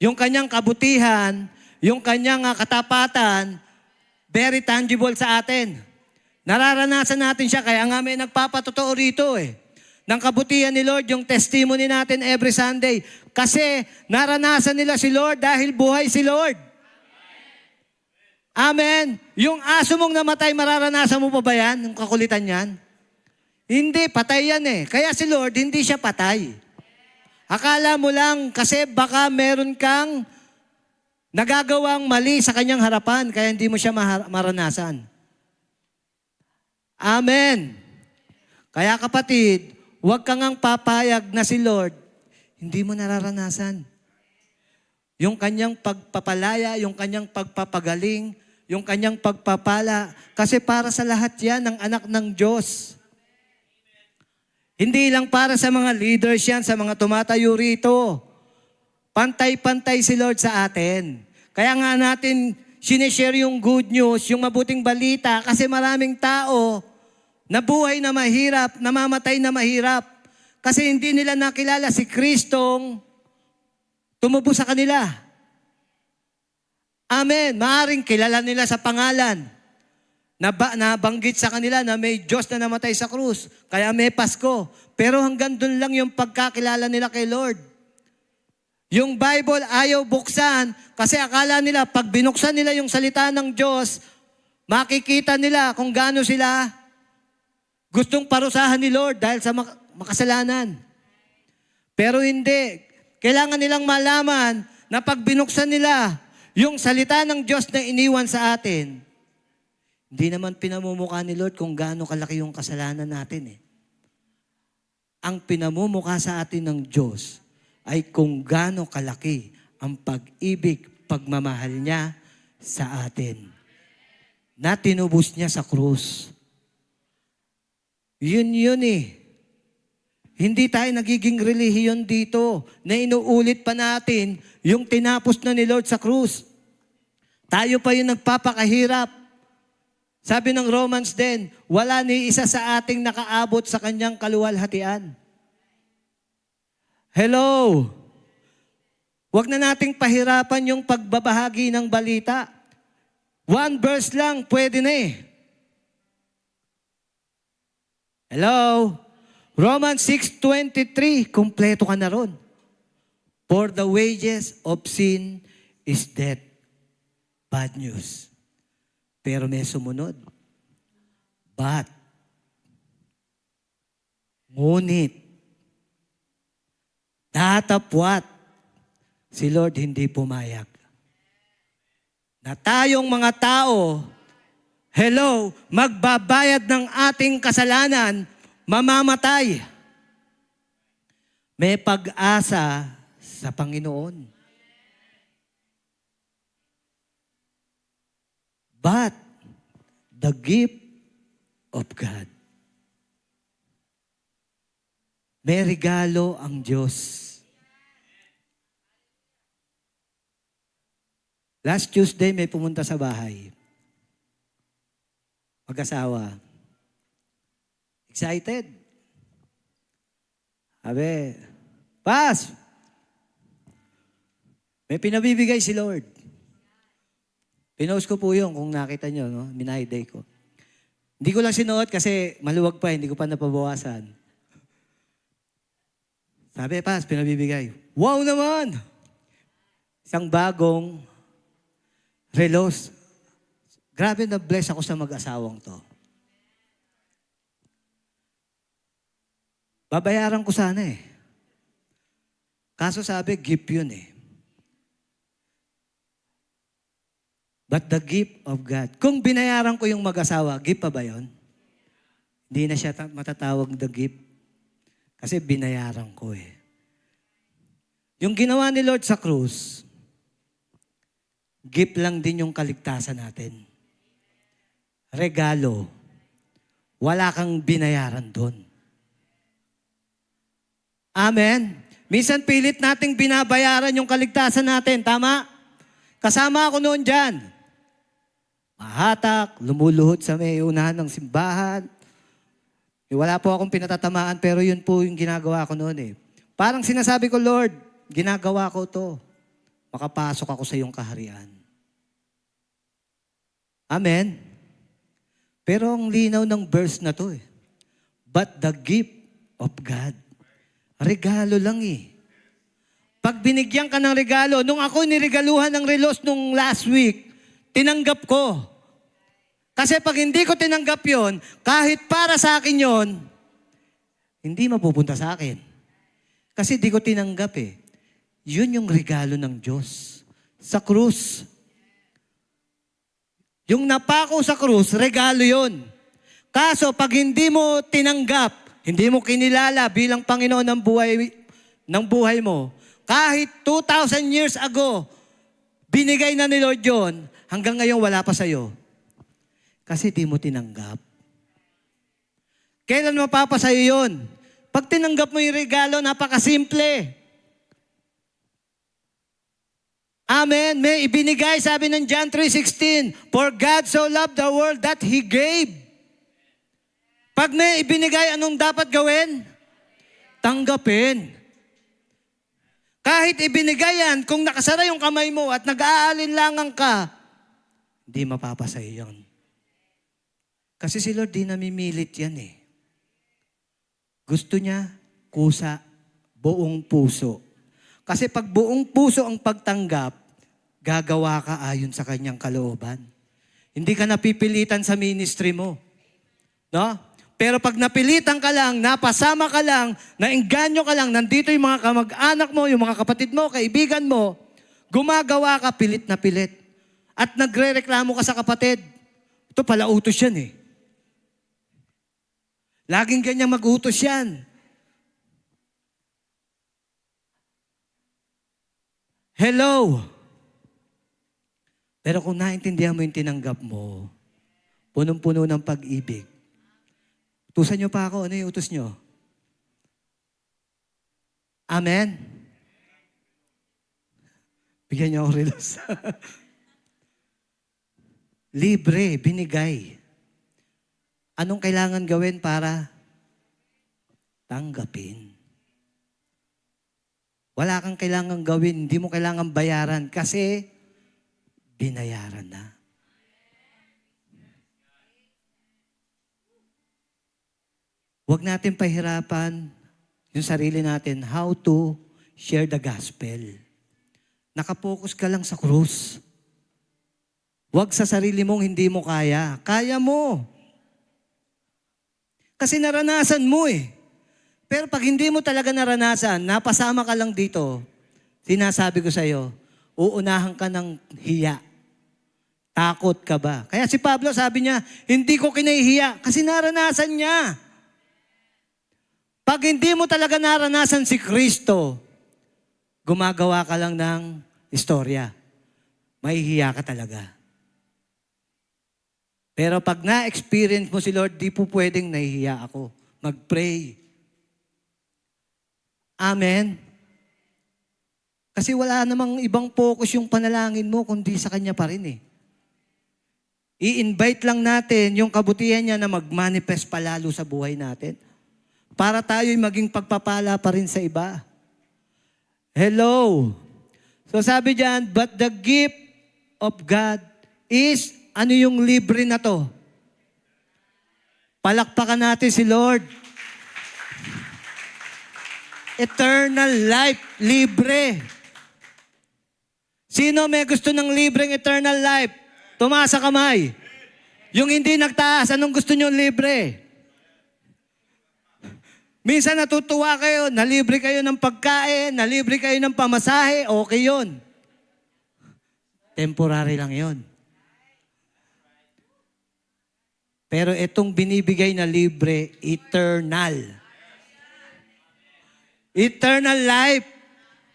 Yung kanyang kabutihan, yung kanyang katapatan, very tangible sa atin. Nararanasan natin siya, kaya nga may nagpapatotoo rito eh. Ng kabutihan ni Lord, yung testimony natin every Sunday. Kasi naranasan nila si Lord dahil buhay si Lord. Amen. Yung aso mong namatay, mararanasan mo pa ba yan? Yung kakulitan yan? Hindi, patay yan eh. Kaya si Lord, hindi siya patay. Akala mo lang kasi baka meron kang nagagawang mali sa kanyang harapan, kaya hindi mo siya maranasan. Amen. Kaya kapatid, huwag kang ang papayag na si Lord, hindi mo nararanasan. Yung kanyang pagpapalaya, yung kanyang pagpapagaling, yung kanyang pagpapala, kasi para sa lahat yan ng anak ng Diyos. Hindi lang para sa mga leaders yan, sa mga tumatayo rito. Pantay-pantay si Lord sa atin. Kaya nga natin sinishare yung good news, yung mabuting balita, kasi maraming tao na buhay na mahirap, namamatay na mahirap. Kasi hindi nila nakilala si Kristong tumubo sa kanila. Amen. Maaring kilala nila sa pangalan. Nabanggit sa kanila na may Diyos na namatay sa krus. Kaya may Pasko. Pero hanggang doon lang yung pagkakilala nila kay Lord. Yung Bible ayaw buksan kasi akala nila pag binuksan nila yung salita ng Diyos, makikita nila kung gaano sila gustong parusahan ni Lord dahil sa makasalanan. Pero hindi. Kailangan nilang malaman na pag binuksan nila yung salita ng Diyos na iniwan sa atin, hindi naman pinamumukha ni Lord kung gaano kalaki yung kasalanan natin eh. Ang pinamumukha sa atin ng Diyos ay kung gaano kalaki ang pag-ibig, pagmamahal niya sa atin. Na tinubos niya sa krus. Yun eh. Hindi tayo nagiging relihiyon dito na inuulit pa natin yung tinapos na ni Lord sa krus. Tayo pa yung nagpapakahirap. Sabi ng Romans din, wala ni isa sa ating nakaabot sa kanyang kaluwalhatian. Hello! Huwag na nating pahirapan yung pagbabahagi ng balita. 1 verse lang, pwede na eh. Hello? Romans 6:23, kumpleto ka na ron. For the wages of sin is death. Bad news. Pero may sumunod. But, ngunit, datapwat, si Lord hindi pumayag. Na tayong mga tao, hello, magbabayad ng ating kasalanan, mamamatay. May pag-asa sa Panginoon. But the gift of God. May regalo ang Diyos. Last Tuesday, may pumunta sa bahay. Mag-asawa. Excited. Sabi, Pas! May pinabibigay si Lord. Pinost ko po yun kung nakita nyo, no? Minayday ko. Hindi ko lang sinuot kasi maluwag pa, hindi ko pa napabawasan. Sabi, Pas, pinabibigay. Wow naman! Isang bagong relos. Grabe na bless ako sa mag-asawang to. Babayaran ko sana eh. Kaso sabi, gift yun eh. But the gift of God. Kung binayaran ko yung mag-asawa, gift pa ba yun? Hindi na siya matatawag the gift. Kasi binayaran ko eh. Yung ginawa ni Lord sa krus, gift lang din yung kaligtasan natin. Regalo. Wala kang binayaran doon. Amen? Minsan pilit nating binabayaran yung kaligtasan natin. Tama? Kasama ako noon dyan. Mahatak, lumuluhod sa may unahan ng simbahan. Wala po akong pinatatamaan pero yun po yung ginagawa ko noon eh. Parang sinasabi ko, Lord, ginagawa ko to. Makapasok ako sa iyong kaharian. Amen? Pero ang linaw ng verse na to eh. But the gift of God. Regalo lang eh. Pag binigyan ka ng regalo, nung ako niregaluhan ng relos nung last week, tinanggap ko. Kasi pag hindi ko tinanggap yon, kahit para sa akin yon, hindi mapupunta sa akin. Kasi di ko tinanggap eh. Yun yung regalo ng Diyos. Sa krus. Yung napako sa krus, regalo yon. Kaso pag hindi mo tinanggap, hindi mo kinilala bilang Panginoon ng buhay mo, kahit 2,000 years ago, binigay na ni Lord yun, hanggang ngayon wala pa sa'yo. Kasi di mo tinanggap. Kailan mapapasayo yun? Pag tinanggap mo yung regalo, napakasimple. Amen. May ibinigay, sabi ng John 3:16, For God so loved the world that He gave. Pag may ibinigay, anong dapat gawin? Tanggapin. Kahit ibinigay yan, kung nakasara yung kamay mo at nag-aalinlangan ka, hindi mapapasay yun. Kasi si Lord di namimilit yan eh. Gusto niya, kusa, buong puso. Kasi pag buong puso ang pagtanggap, gagawa ka ayon sa kanyang kalooban. Hindi ka napipilitan sa ministry mo. No? Pero pag napilitan ka lang, napasama ka lang, naengganyo ka lang, nandito yung mga kamag-anak mo, yung mga kapatid mo, kaibigan mo, gumagawa ka pilit na pilit. At nagre-reklamo ka sa kapatid. Ito pala utos yan eh. Laging ganyan mag-utos yan. Hello. Pero kung naintindihan mo yung tinanggap mo, punong-puno ng pag-ibig, utusan niyo pa ako. Ano yung utos niyo? Amen? Bigyan niyo ako relos. Libre, binigay. Anong kailangan gawin para tanggapin? Wala kang kailangan gawin, hindi mo kailangan bayaran kasi binayaran na. Huwag natin pahirapan yung sarili natin how to share the gospel. Nakapokus ka lang sa krus. Huwag sa sarili mong hindi mo kaya. Kaya mo. Kasi naranasan mo eh. Pero pag hindi mo talaga naranasan, napasama ka lang dito, sinasabi ko sa'yo, uunahan ka ng hiya. Takot ka ba? Kaya si Pablo sabi niya, hindi ko kinahihiya kasi naranasan niya. Pag hindi mo talaga naranasan si Kristo, gumagawa ka lang ng istorya. Mahihiya ka talaga. Pero pag na-experience mo si Lord, di po pwedeng nahihiya ako. Mag-pray. Amen? Kasi wala namang ibang focus yung panalangin mo, kundi sa Kanya pa rin eh. I-invite lang natin yung kabutihan niya na mag-manifest palalo sa buhay natin. Para tayo'y maging pagpapala pa rin sa iba. Hello. So sabi diyan, but the gift of God is, ano yung libre na to? Palakpakan natin si Lord. Eternal life, libre. Sino may gusto ng libreng eternal life? Tumaas sa kamay. Yung hindi nagtaas, anong gusto nyo libre? Minsan natutuwa kayo, nalibre kayo ng pagkain, nalibre kayo ng pamasahe, okay yun. Temporary lang yun. Pero itong binibigay na libre, eternal. Eternal life.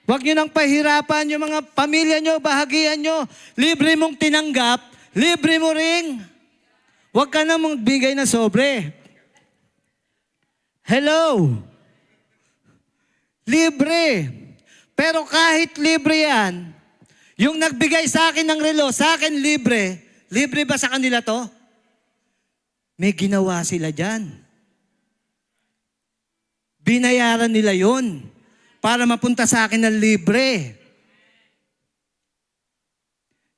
Huwag nyo nang pahirapan yung mga pamilya nyo, bahagian nyo. Libre mong tinanggap, libre mo ring. Huwag ka nang magbigay na sobre. Hello? Libre. Pero kahit libre yan, yung nagbigay sa akin ng relo, sa akin libre, libre ba sa kanila to? May ginawa sila dyan. Binayaran nila yon para mapunta sa akin ng libre.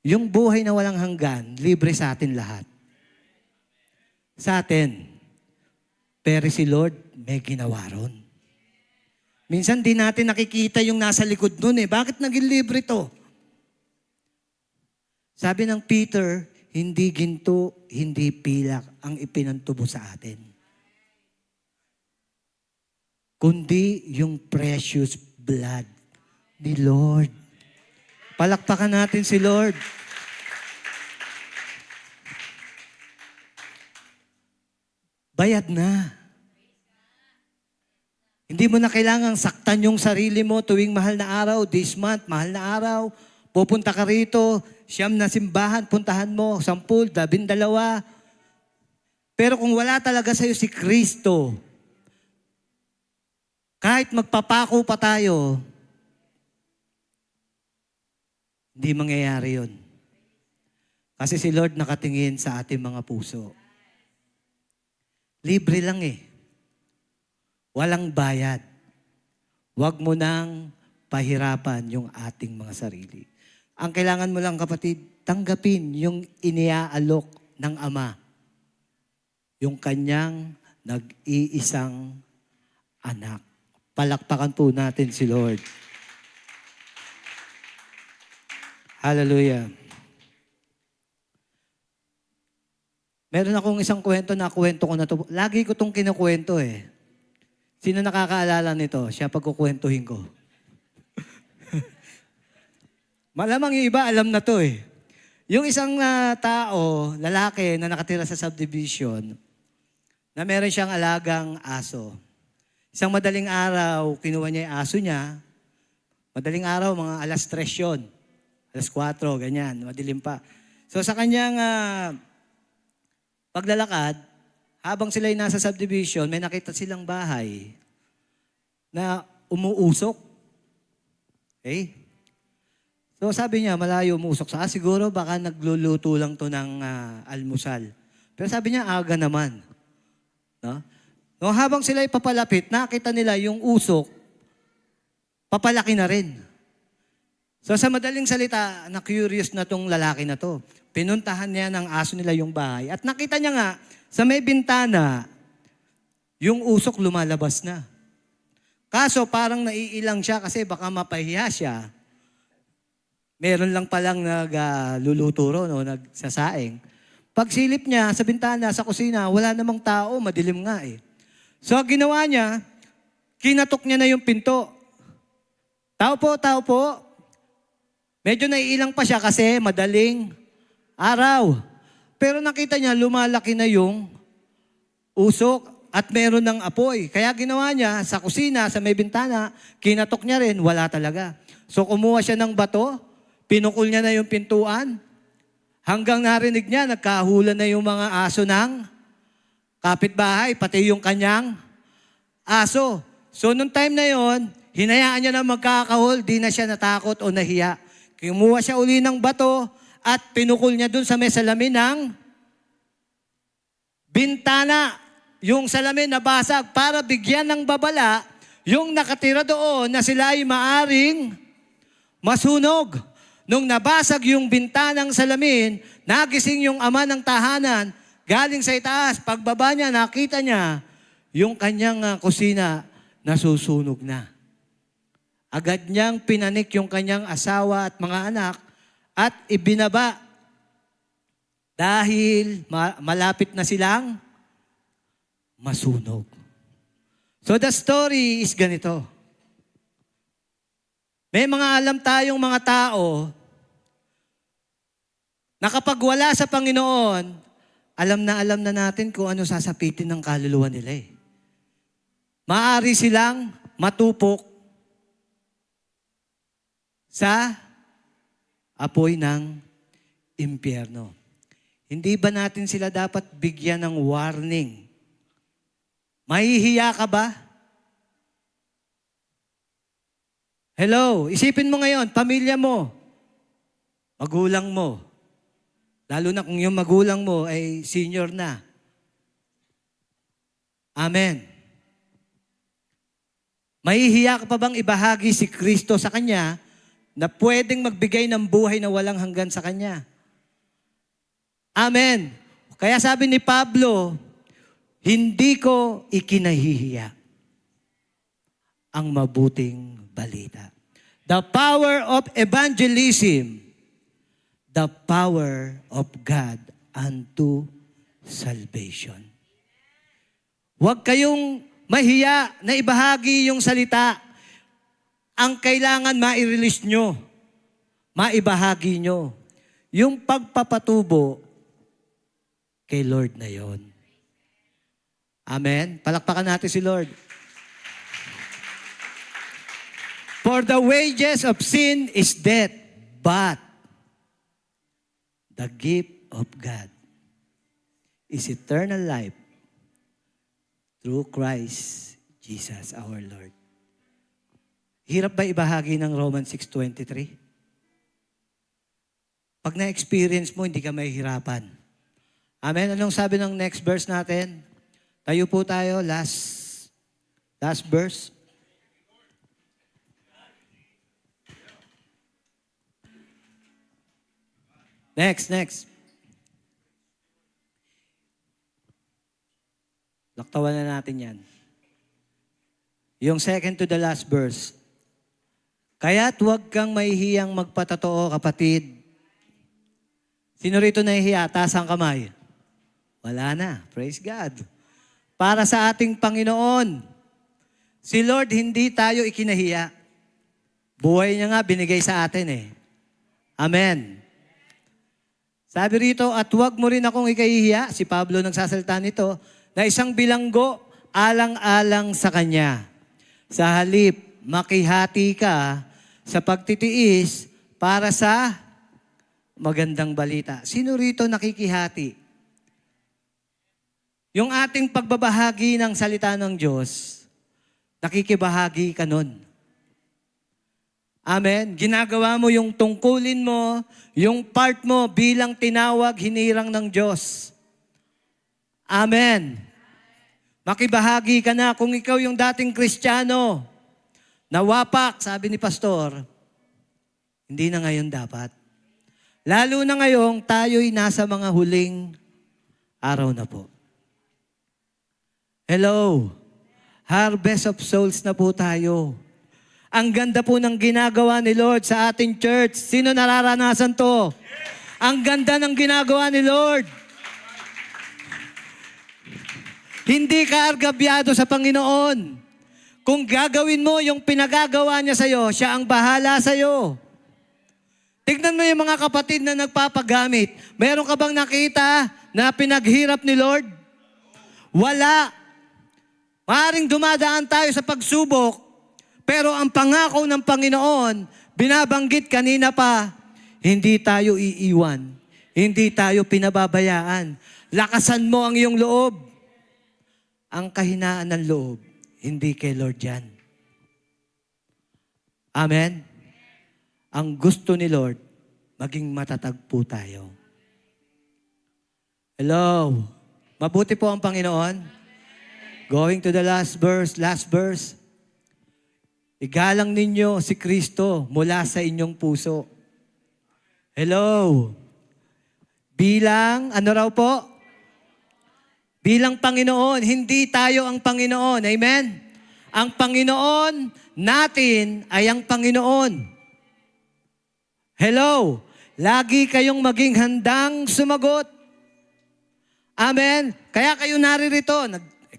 Yung buhay na walang hanggan, libre sa atin lahat. Sa atin. Pero si Lord, may ginawa ron. Minsan di natin nakikita yung nasa likod nun eh. Bakit naging libre to? Sabi ng Peter, hindi ginto, hindi pilak ang ipinantubo sa atin. Kundi yung precious blood ni Lord. Palakpakan natin si Lord. Bayad na. Hindi mo na kailangang saktan yung sarili mo tuwing mahal na araw, this month, mahal na araw. Pupunta ka rito, 9 na simbahan, puntahan mo, 10, 12. Pero kung wala talaga sa'yo si Kristo, kahit magpapako pa tayo, hindi mangyayari yun. Kasi si Lord nakatingin sa ating mga puso. Libre lang eh. Walang bayad. Huwag mo nang pahirapan yung ating mga sarili. Ang kailangan mo lang, kapatid, tanggapin yung iniaalok ng Ama. Yung kanyang nag-iisang anak. Palakpakan po natin si Lord. Hallelujah. Meron akong isang kwento ko na to. Lagi ko itong kinukwento eh. Sino nakakaalala nito? Siya pagkukwentuhin ko. Malamang yung iba alam na to eh. Yung isang tao, lalaki na nakatira sa subdivision, na meron siyang alagang aso. Isang madaling araw, kinuha niya yung aso niya. Madaling araw, mga alas 3 yun. Alas 4, ganyan, madilim pa. So sa kanyang paglalakad, habang sila'y nasa subdivision, may nakita silang bahay na umuusok. Okay? So sabi niya, malayo umuusok sa siguro baka nagluluto lang to ng almusal. Pero sabi niya, aga naman. No? No, habang sila'y papalapit, nakita nila yung usok, papalaki na rin. So sa madaling salita, na-curious na tong lalaki na to. Pinuntahan niya ng aso nila yung bahay. At nakita niya nga, sa may bintana, yung usok lumalabas na. Kaso parang naiilang siya kasi baka mapahiya siya. Meron lang palang nagluluto no, nagsasaing. Pagsilip niya sa bintana, sa kusina, wala namang tao, madilim nga eh. So ginawa niya, kinatok niya na yung pinto. Tao po, tao po. Medyo naiilang pa siya kasi madaling araw. Pero nakita niya, lumalaki na yung usok at meron ng apoy. Kaya ginawa niya sa kusina, sa may bintana, kinatok niya rin, wala talaga. So kumuha siya ng bato, pinukul niya na yung pintuan, hanggang narinig niya, nagkahula na yung mga aso ng kapitbahay, pati yung kanyang aso. So nung time na yon, hinayaan niya na magkakahol, di na siya natakot o nahiya. Kumuha siya uli ng bato, at pinukul niya dun sa may salamin ng bintana. Yung salamin nabasag para bigyan ng babala yung nakatira doon na sila ay maaring masunog. Nung nabasag yung bintanang salamin, nagising yung ama ng tahanan, galing sa itaas. Pagbaba niya, nakita niya yung kanyang kusina nasusunog na. Agad niyang pinanik yung kanyang asawa at mga anak at ibinaba dahil malapit na silang masunog. So the story is ganito. May mga alam tayong mga tao na kapag wala sa Panginoon, alam na natin kung ano sasapitin ng kaluluwa nila eh. Maaari silang matupok sa apoy ng impyerno. Hindi ba natin sila dapat bigyan ng warning? Mahihiya ka ba? Hello, isipin mo ngayon, pamilya mo, magulang mo, lalo na kung yung magulang mo ay senior na. Amen. Mahihiya ka pa bang ibahagi si Kristo sa Kanya na pwedeng magbigay ng buhay na walang hanggan sa Kanya? Amen. Kaya sabi ni Pablo, hindi ko ikinahihiya ang mabuting balita. The power of evangelism, the power of God unto salvation. Huwag kayong mahiya na ibahagi yung salita. Ang kailangan ma-release nyo, maibahagi nyo, yung pagpapatubo kay Lord na yon. Amen? Palakpakan natin si Lord. For the wages of sin is death, but the gift of God is eternal life through Christ Jesus our Lord. Hirap ba ibahagi ng Romans 6:23? Pag na-experience mo, hindi ka mahihirapan. Amen? Anong sabi ng next verse natin? Tayo po tayo, last verse. Next. Laktawan na natin yan. Yung second to the last verse. Kaya't huwag kang mahihiyang magpatotoo, kapatid. Sino rito nahihiya? Taas ang kamay. Wala na. Praise God. Para sa ating Panginoon. Si Lord, hindi tayo ikinahiya. Buhay niya nga, binigay sa atin eh. Amen. Sabi rito, at huwag mo rin akong ikahihiya, si Pablo nagsasalita nito, na isang bilanggo alang-alang sa Kanya. Sa halip, makihati ka sa pagtitiis para sa magandang balita. Sino rito nakikihati? Yung ating pagbabahagi ng salita ng Diyos, nakikibahagi ka nun. Amen? Ginagawa mo yung tungkulin mo, yung part mo bilang tinawag, hinirang ng Diyos. Amen. Makibahagi ka na kung ikaw yung dating Kristiyano, nawapak, sabi ni Pastor, hindi na ngayon dapat. Lalo na ngayong tayo'y nasa mga huling araw na po. Hello, harvest of souls na po tayo. Ang ganda po ng ginagawa ni Lord sa ating church. Sino nararanasan to? Ang ganda ng ginagawa ni Lord. Hindi ka argabyado sa Panginoon. Kung gagawin mo yung pinagagawa niya sa'yo, siya ang bahala sa'yo. Tignan mo yung mga kapatid na nagpapagamit. Meron ka bang nakita na pinaghirap ni Lord? Wala. Maaaring dumadaan tayo sa pagsubok, pero ang pangako ng Panginoon, binabanggit kanina pa, hindi tayo iiwan. Hindi tayo pinababayaan. Lakasan mo ang iyong loob. Ang kahinaan ng loob, hindi kay Lord yan. Amen? Ang gusto ni Lord, maging matatag po tayo. Hello? Mabuti po ang Panginoon. Going to the last verse. Igalang ninyo si Kristo mula sa inyong puso. Hello? Bilang, ano raw po? Bilang Panginoon, hindi tayo ang Panginoon. Amen? Ang Panginoon natin ay ang Panginoon. Hello? Lagi kayong maging handang sumagot. Amen? Kaya kayo naririto,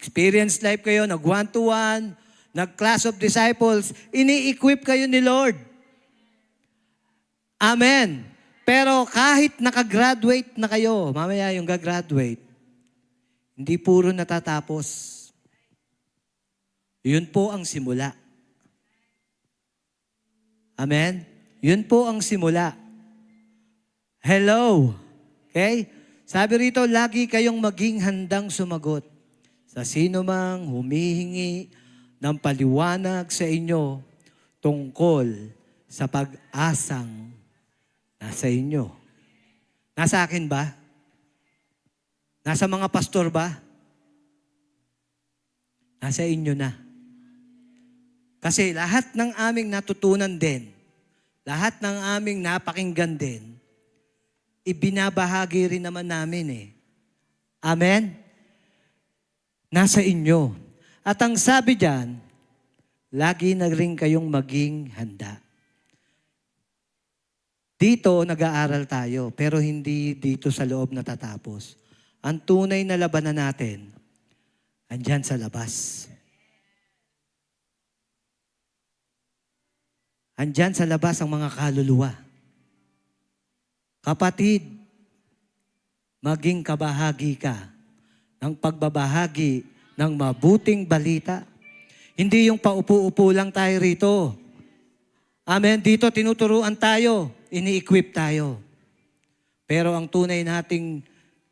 Experience life kayo, nag one-to-one, nag class of disciples, ini-equip kayo ni Lord. Amen. Pero kahit nakagraduate na kayo, mamaya yung gagraduate, hindi puro natatapos. Yun po ang simula. Amen? Yun po ang simula. Hello. Okay? Sabi rito, lagi kayong maging handang sumagot sa sino mang humihingi ng paliwanag sa inyo tungkol sa pag-asang nasa inyo. Nasa akin ba? Nasa mga pastor ba? Nasa inyo na. Kasi lahat ng aming natutunan din, lahat ng aming napakinggan din, ibinabahagi rin naman namin eh. Amen? Nasa inyo. At ang sabi diyan, lagi na rin kayong maging handa. Dito, nag-aaral tayo, pero hindi dito sa loob natatapos. Ang tunay na labanan natin, andyan sa labas. Andyan sa labas ang mga kaluluwa. Kapatid, maging kabahagi ka ng pagbabahagi ng mabuting balita. Hindi yung paupo-upo lang tayo rito. Amen. Dito tinuturuan tayo, ini-equip tayo. Pero ang tunay nating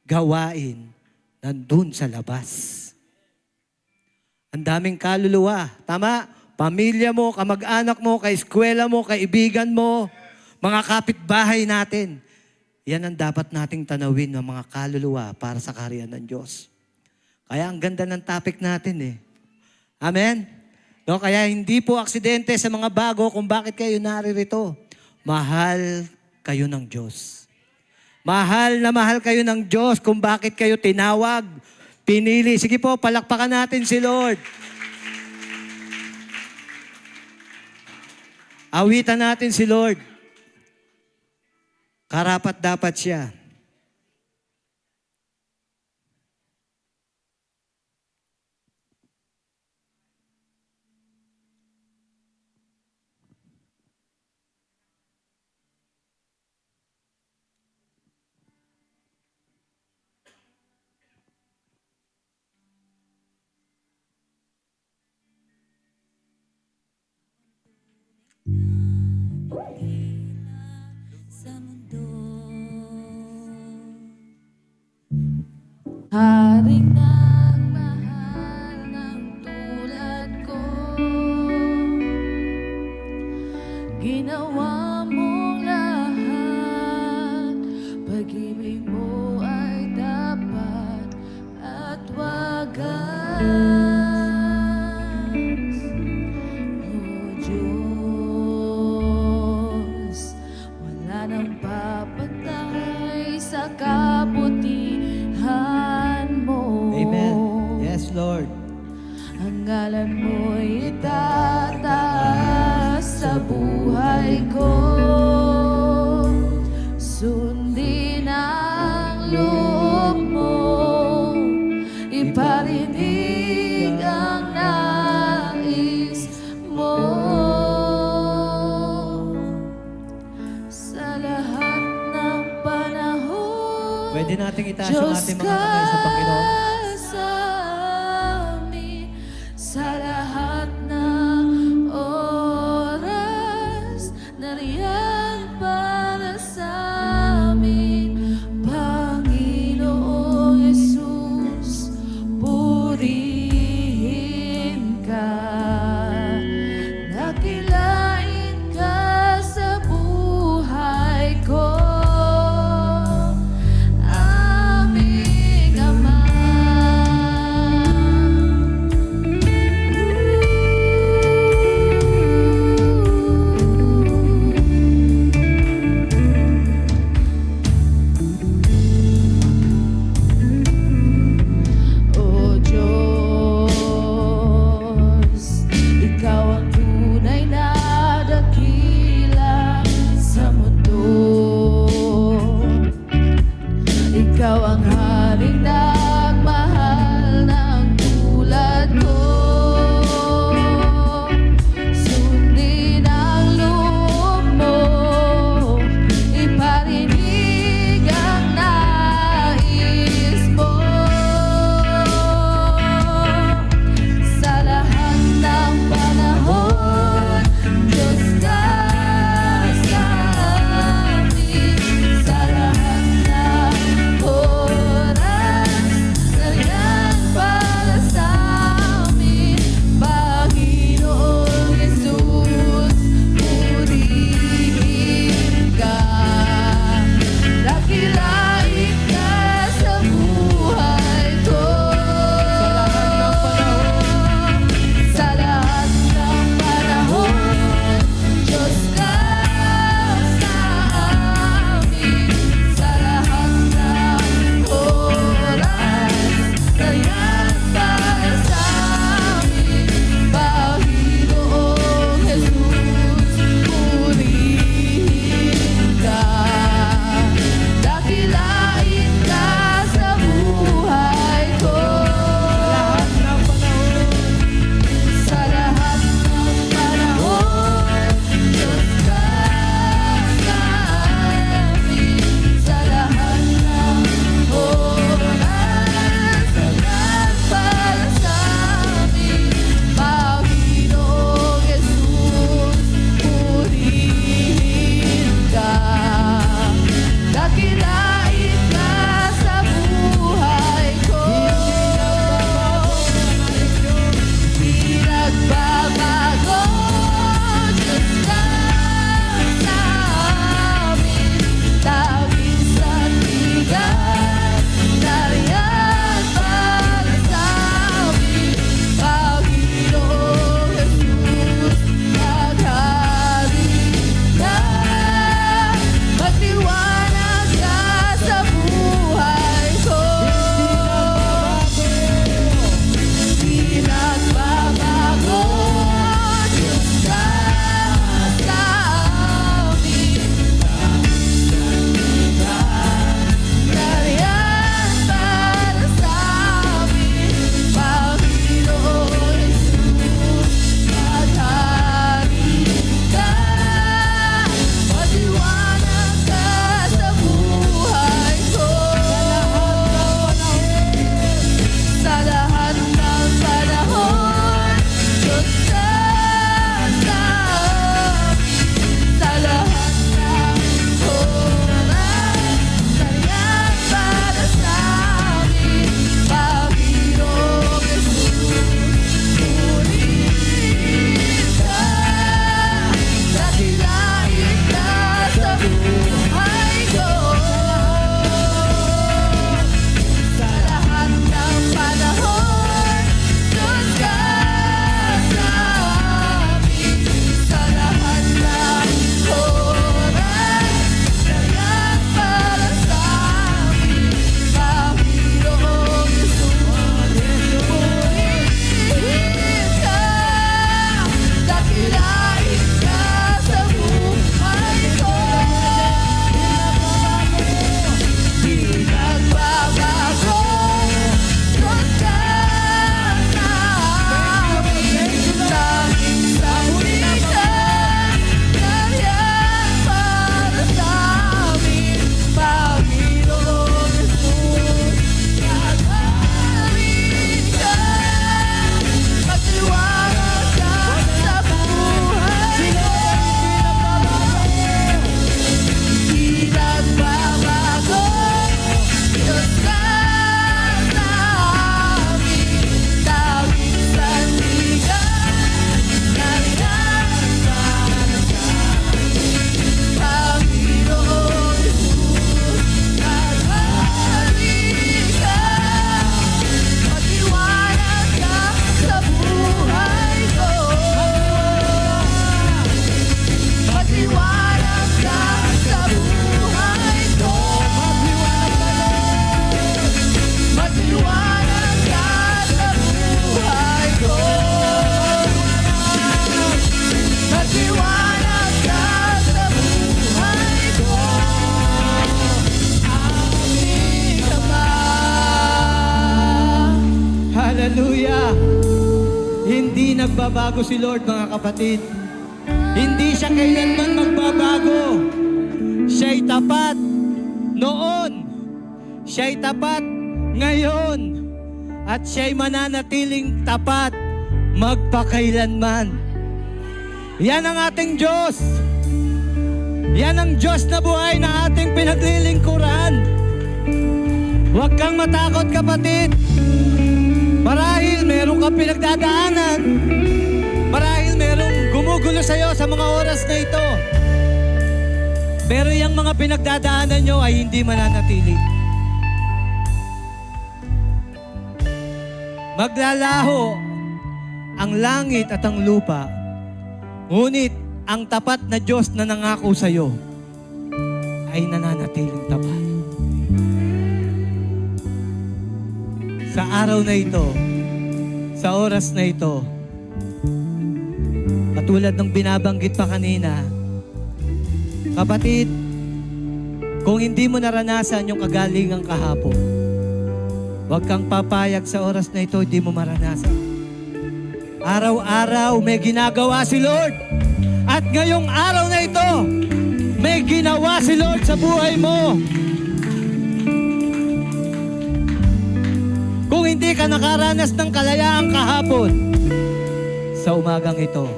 gawain, nandun sa labas. Ang daming kaluluwa. Tama? Pamilya mo, kamag-anak mo, kaeskwela mo, kaibigan mo, mga kapitbahay natin. Yan ang dapat nating tanawin ng mga kaluluwa para sa kaharian ng Diyos. Kaya ang ganda ng topic natin eh. Amen? No, kaya hindi po aksidente sa mga bago kung bakit kayo naririto. Mahal kayo ng Diyos. Mahal na mahal kayo ng Diyos kung bakit kayo tinawag, pinili. Sige po, palakpakan natin si Lord. Awitan natin si Lord. Karapat dapat siya. Sa mundo, haring nagmahal ng tulad ko, ginawa mong lahat, pag-ibig mo ay dapat at wagas. Nang papatay sa kabutihan mo. Amen. Yes, Lord. Ang ngalan mo'y itataas sa buhay ko. Sundin ang loob mo, iparinig ang nais mo. Pwede nating itaas yung ating mga kamay sa Panginoon. Sa amin, sa lahat ng oras, nariyan para sa amin, Panginoong Jesus, purihin ka. Nakilain ka sa buhay ko. Aming Ama, nagbabago si Lord, mga kapatid. Hindi siya kailanman magbabago. Siya'y tapat noon. Siya'y tapat ngayon. At siya'y mananatiling tapat magpakailanman. Yan ang ating Diyos. Yan ang Diyos na buhay na ating pinaglilingkuran. Huwag kang matakot, kapatid. Marahil meron kang pinagdadaanan. Marahil merong gumugulo sa'yo sa mga oras na ito. Pero yung mga pinagdadaanan nyo ay hindi mananatili. Maglalaho ang langit at ang lupa. Ngunit ang tapat na Diyos na nangako sa'yo ay nananatiling tapat. Sa araw na ito, sa oras na ito, katulad ng binabanggit pa kanina, kapatid, kung hindi mo naranasan yung kagalingang kahapon, huwag kang papayag sa oras na ito, hindi mo maranasan. Araw-araw may ginagawa si Lord. At ngayong araw na ito, may ginawa si Lord sa buhay mo. Kung hindi ka nakaranas ng kalayaan kahapon, sa umagang ito,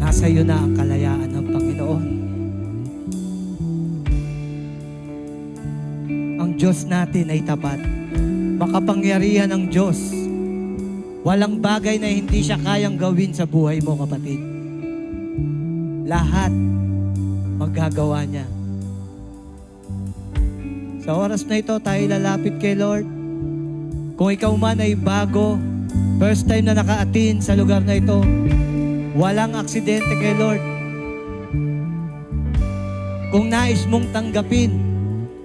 nasa iyo na ang kalayaan ng Panginoon. Ang Diyos natin ay tapat. Makapangyarihan ang Diyos. Walang bagay na hindi siya kayang gawin sa buhay mo, kapatid. Lahat magagawa niya. Sa oras na ito, tayo lalapit kay Lord. Kung ikaw man ay bago, first time na naka-attend sa lugar na ito, walang aksidente kay Lord. Kung nais mong tanggapin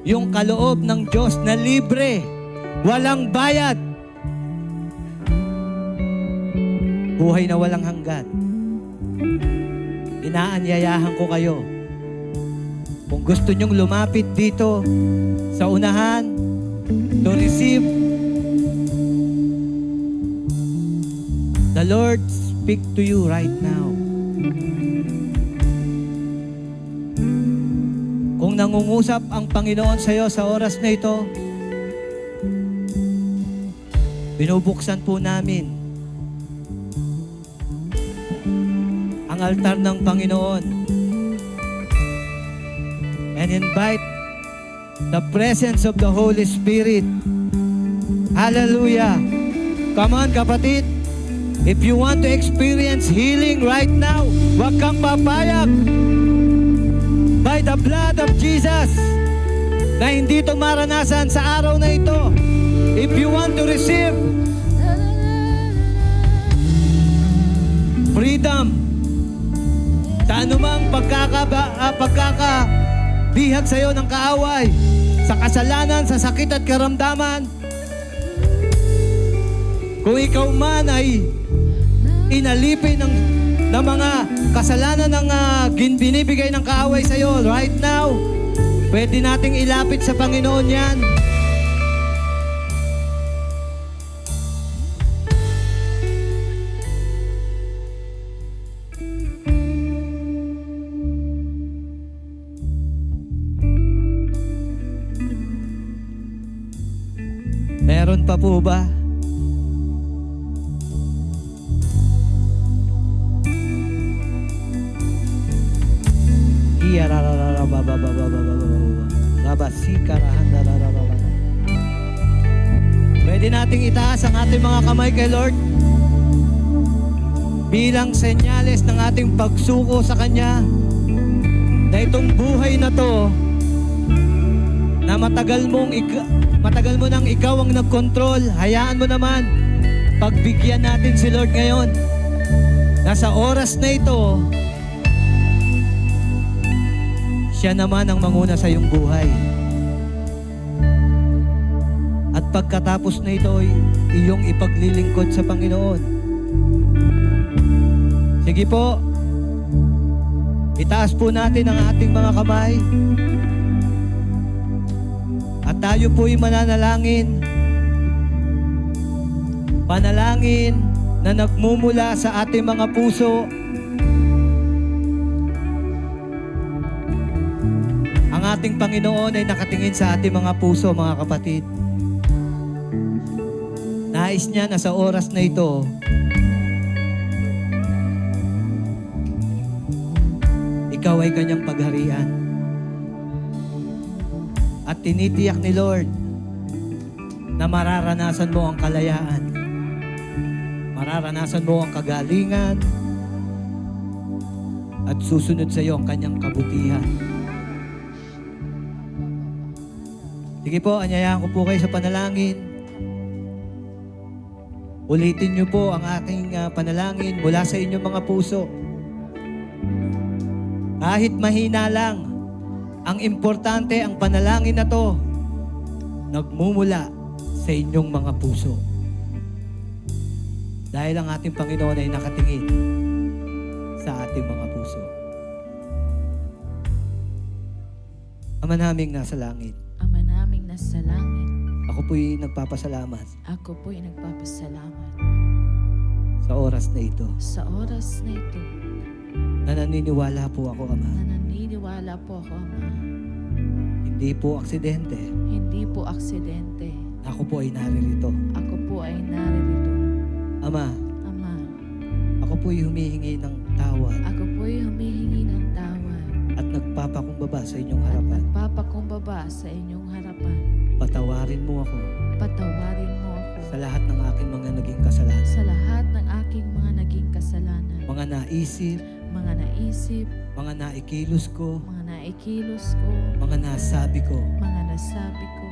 yung kaloob ng Diyos na libre, walang bayad, buhay na walang hanggan, inaanyayahan ko kayo. Kung gusto nyong lumapit dito sa unahan to receive, the Lord speak to you right now. Kung nangungusap ang Panginoon sa iyo sa oras na ito, binubuksan po namin ang altar ng Panginoon and invite the presence of the Holy Spirit. Hallelujah! Come on, kapatid. If you want to experience healing right now, huwag kang papayag. By the blood of Jesus, na hindi ito maranasan sa araw na ito. If you want to receive freedom sa anumang pagkakabihag sa iyo ng kaaway, sa kasalanan, sa sakit at karamdaman, kung ikaw man ay inalipin ng mga kasalanan ng binibigay ng kaaway sa iyo, right now, pwede nating ilapit sa Panginoon yan. Meron pa po ba? Pwede nating itaas ang ating mga kamay kay Lord bilang senyales ng ating pagsuko sa Kanya, na itong buhay na to na matagal mo nang ikaw ang nagkontrol, hayaan mo naman, pagbigyan natin si Lord ngayon. Nasa oras na ito, siya naman ang manguna sa iyong buhay. At pagkatapos na ito, iyong ipaglilingkod sa Panginoon. Sige po, itaas po natin ang ating mga kamay. At tayo po'y mananalangin. Panalangin na nagmumula sa ating mga puso. Ang ating Panginoon ay nakatingin sa ating mga puso, mga kapatid. Nais niya na sa oras na ito, ikaw ay kanyang pagharian. At tinitiyak ni Lord na mararanasan mo ang kalayaan. Mararanasan mo ang kagalingan. At susunod sa iyo ang kanyang kabutihan. Sige po, anyayahan ko po kayo sa panalangin. Ulitin niyo po ang aking panalangin mula sa inyong mga puso. Kahit mahina lang, ang importante, ang panalangin na to, nagmumula sa inyong mga puso. Dahil ang ating Panginoon ay nakatingin sa ating mga puso. Ama naming nasa langit, Ama naming nasa langit, ako po'y nagpapasalamat ako po'y nagpapasalamat sa oras na ito sa oras na ito na naniniwala po ako, Ama. na naniniwala po ako, Ama. Hindi po aksidente. Hindi po aksidente. Ako po ay naririto. Ako po ay naririto. Ama, Ama, ako po'y humihingi ng tawad ako po'y humihingi ng tawad at nagpapakumbaba sa inyong at harapan. nagpapakumbaba sa inyong harapan. Patawarin mo ako Patawarin mo ako sa lahat ng aking mga naging kasalanan. sa lahat ng aking mga naging kasalanan, Mga naisip, mga naisip, mga naikilos ko, mga naikilos ko, mga nasabi ko, mga nasabi ko,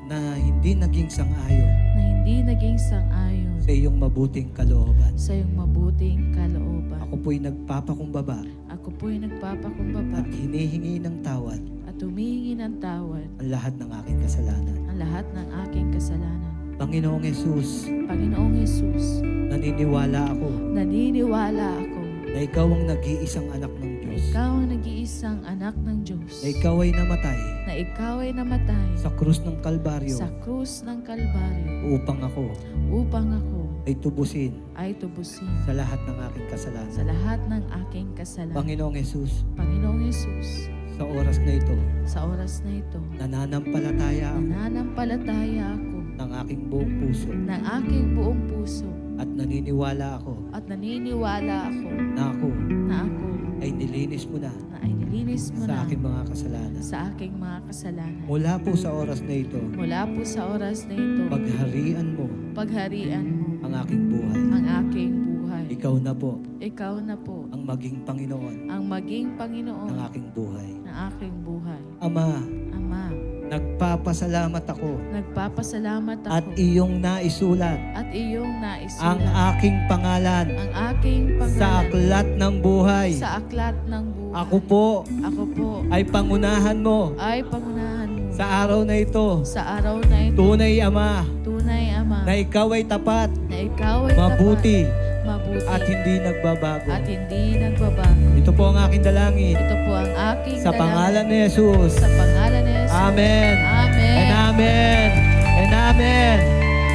na hindi naging sang-ayon na hindi naging sang-ayon sa iyong mabuting kalooban. sa iyong mabuting kalooban. Ako po'y nagpapakumbaba Ako po'y nagpapakumbaba at hinihingi ng tawad at humihingi ng tawad ang lahat ng aking kasalanan. ang lahat ng aking kasalanan. Panginoong Yesus, Panginoong Yesus, naniniwala ako naniniwala ako na ikaw ang nag-iisang anak ng na Diyos, ikaw ang nag-iisang anak ng Diyos, na ikaw ay namatay na ikaw ay namatay sa krus ng Kalbaryo sa krus ng Kalbaryo upang ako upang ako ay tubusin ay tubusin sa lahat ng aking kasalanan. sa lahat ng aking kasalanan. Panginoong Yesus, Panginoong Yesus, sa oras na ito, sa oras na ito, nananampalataya ako nananampalataya ako ng aking buong puso ng aking buong puso at naniniwala ako at naniniwala ako na ako na ako ay nilinis mo na ay nilinis mo sa na aking mga kasalanan. sa aking mga kasalanan. Mula po sa oras na ito, Mula po sa oras na ito, pagharian mo pagharian mo ang aking buhay. ang aking buhay. Ikaw na po Ikaw na po ang maging Panginoon ang maging ng Panginoon aking buhay. ng aking buhay. Ama, Ama, nagpapasalamat ako nagpapasalamat ako at iyong naisulat at iyong ang naisulat aking pangalan ang aking sa pangalan aklat ng buhay. sa aklat ng buhay. Ako po Ako po ay pangunahan mo ay pangunahan mo sa araw na ito. sa araw na ito. Tunay, Ama, Tunay, Ama, na ikaw ay tapat, na ikaw ay mabuti, tapat, mabuti at hindi nagbabago. at hindi nagbabago. Ito po ang aking dalangin Ito po ang aking sa pangalan ni Jesus. Sa pangalan ni Jesus. Amen. Amen. And amen. And amen.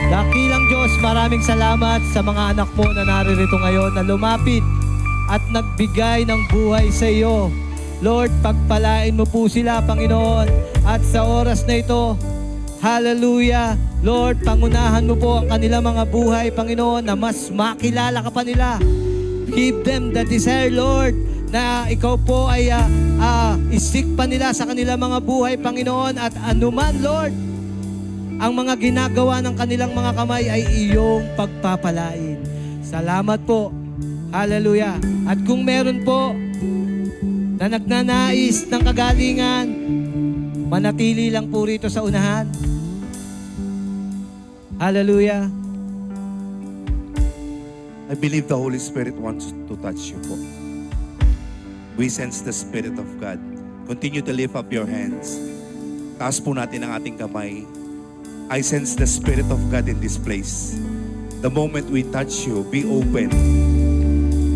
Dakilang Diyos, maraming salamat sa mga anak mo na naririto ngayon na lumapit at nagbigay ng buhay sa iyo. Lord, pagpalain mo po sila, Panginoon. At sa oras na ito, hallelujah, Lord, pangunahan mo po ang kanilang mga buhay, Panginoon, na mas makilala ka pa nila. Give them the desire, Lord, na ikaw po ay isik pa nila sa kanilang mga buhay, Panginoon. At anuman, Lord, ang mga ginagawa ng kanilang mga kamay ay iyong pagpapalain. Salamat po. Hallelujah. At kung meron po na nagnanais ng kagalingan, manatili lang po rito sa unahan. Hallelujah. I believe the Holy Spirit wants to touch you po. We sense the Spirit of God. Continue to lift up your hands. Taas po natin ang ating kamay. I sense the Spirit of God in this place. The moment we touch you, be open.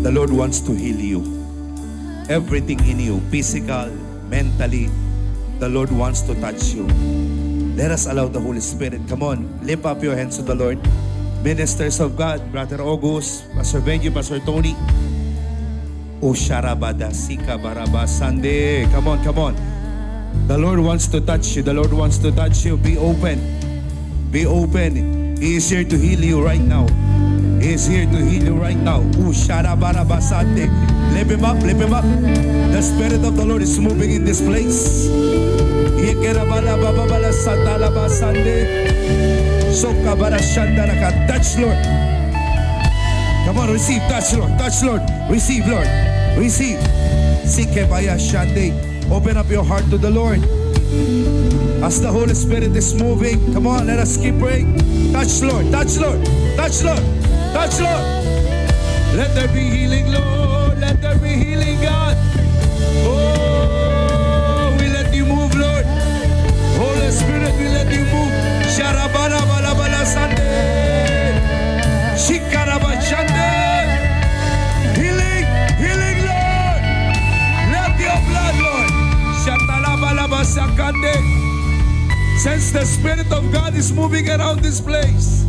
The Lord wants to heal you. Everything in you, physical, mentally, the Lord wants to touch you. Let us allow the Holy Spirit. Come on, lift up your hands to the Lord. Ministers of God, Brother August, Pastor Benji, Pastor Tony. O Sharabada Sika Baraba Sande. Come on, come on. The Lord wants to touch you. The Lord wants to touch you. Be open. Be open. He is here to heal you right now. He is here to heal you right now. O Sharabaraba Sande. Lift him up, lift him up. The Spirit of the Lord is moving in this place. Yekerabala Satalaba Sande. Sokabara Shandaraka. Touch, Lord. Come on, receive. Touch, Lord. Touch, Lord. Receive, Lord. Receive. Sikebaya Shande. Open up your heart to the Lord. As the Holy Spirit is moving, come on, let us keep praying. Touch, Lord. Touch, Lord. Touch, Lord. Touch, Lord. Let there be healing, Lord. Let there be healing, God. Oh, we let you move, Lord. Holy Spirit, we let you move. Sharabara balabala Sande. Shikaraba Shande. Healing, healing, Lord. Let your blood, Lord. Shatalabalaba Sakande. Since the Spirit of God is moving around this place.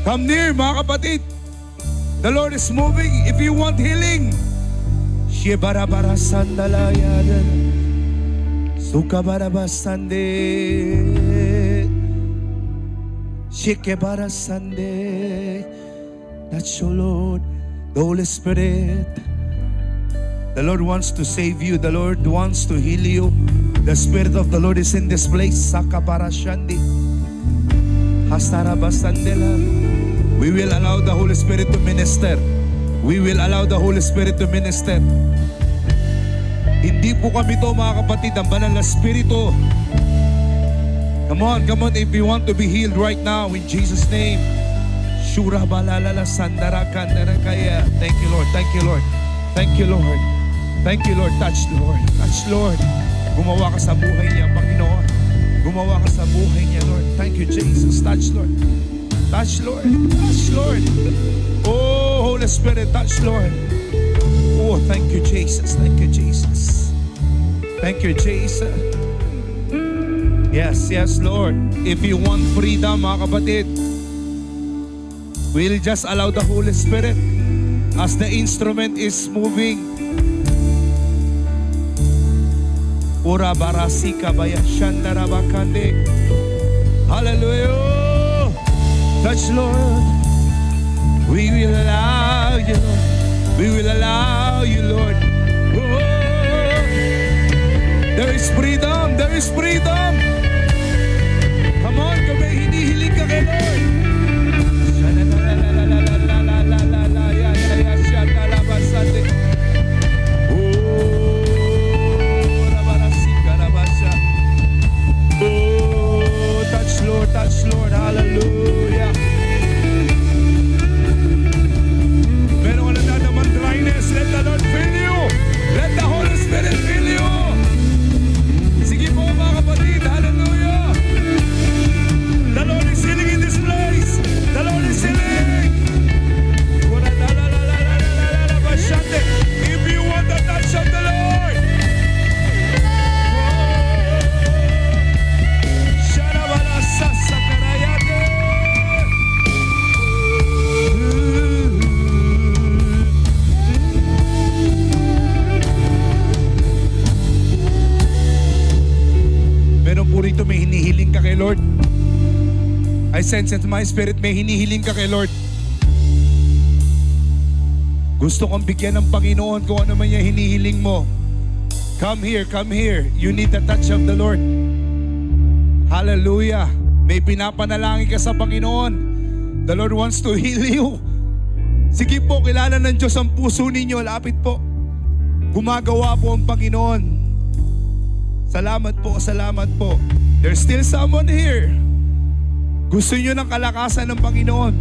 Come near, mga kapatid. The Lord is moving. If you want healing, Shebarabara Sandalaya. Sukabaraba Sande. Shikebara Sande. That's your Lord, the Holy Spirit. The Lord wants to save you. The Lord wants to heal you. The Spirit of the Lord is in this place. Sakabara Shandi. Hastaraba Sandela. We will allow the Holy Spirit to minister. We will allow the Holy Spirit to minister. Hindi po kami to, mga kapatid, ang banal na Espiritu. Come on, come on, if you want to be healed right now, in Jesus' name. Shura balalala sandara kandara kaya. Thank you, Lord. Thank you, Lord. Thank you, Lord. Thank you, Lord. Touch, Lord. Touch, Lord. Gumawa ka sa buhay niya, Panginoon. Gumawa ka sa buhay niya, Lord. Thank you, Jesus. Touch, Lord. Touch, Lord. Touch, Lord. Oh, Holy Spirit, touch, Lord. Oh, thank you, Jesus. Thank you, Jesus. Thank you, Jesus. Yes, yes, Lord. If you want freedom, mga kapatid, we'll just allow the Holy Spirit as the instrument is moving. Ora barasika baya shandara bakande. Hallelujah. Touch, Lord. We will allow you, Lord. We will allow you, Lord. Oh, there is freedom. There is freedom. Come on, kung may hinihiling ka kay Lord. Oh, touch, Lord. Hallelujah. Meron ka na naman dryness. Let the Lord fill you. Let the Holy Spirit fill you. Sige po, mga kapatid. Hallelujah. The Lord is healing in this place. The Lord is healing. If you want the touch of the Lord, meron po rito may hinihiling ka kay Lord. I sense in my spirit may hinihiling ka kay Lord. Gusto kong bigyan ng Panginoon kung ano man yung hinihiling mo. Come here, come here. You need the touch of the Lord. Hallelujah. May pinapanalangin ka sa Panginoon. The Lord wants to heal you. Sige po, kilala ng Diyos ang puso ninyo. Lapit po. Gumagawa po ang Panginoon. Salamat po, salamat po. There's still someone here. Gusto nyo ng kalakasan ng Panginoon.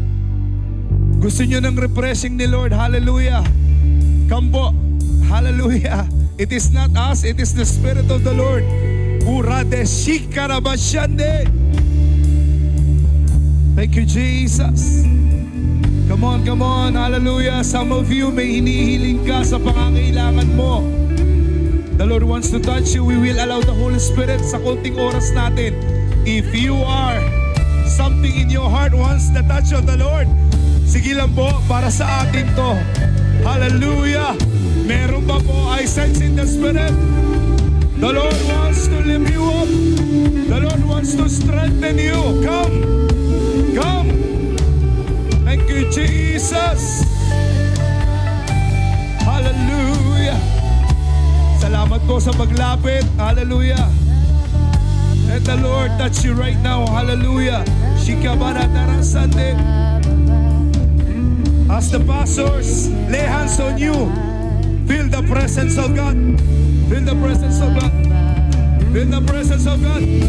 Gusto nyo ng refreshing ni Lord. Hallelujah. Come po. Hallelujah. It is not us, it is the Spirit of the Lord. Urade shikarabashande. Thank you, Jesus. Come on, come on. Hallelujah. Some of you may hinihiling ka sa pangangailangan mo. The Lord wants to touch you. We will allow the Holy Spirit sa konting oras natin. If you are something in your heart wants the touch of the Lord, sige lang po, para sa akin to. Hallelujah. Meron ba po? I sense in the Spirit. The Lord wants to lift you up. The Lord wants to strengthen you. Come. Come. Thank you, Jesus. Hallelujah. Salamat po sa paglapit. Hallelujah. Let the Lord touch you right now. Hallelujah. Shikabara Darasande. As the pastors lay hands on you, feel the presence of God. Feel the presence of God. Feel the presence of God. Lord,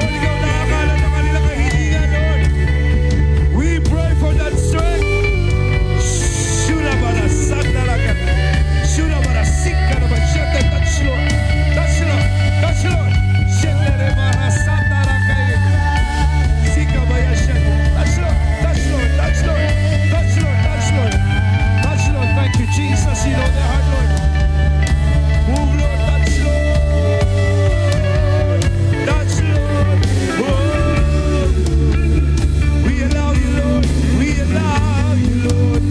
ikaw nakakala ng kanilang kahilingan, Lord. We pray for that strength. Shulabara Sandalaka. Shulabara Sikara Shante. Touch Lord. Touch Lord. Touch Lord. Shenderebara Sandalaka. Sikabaya Shante. Touch Lord. Touch Lord. Touch Lord. Touch Lord. Touch Lord. Touch Lord. Thank you, Jesus. You know their heart, Lord. Move, Lord. Touch Lord. Touch Lord. Oh. We allow you, Lord. We allow you, Lord.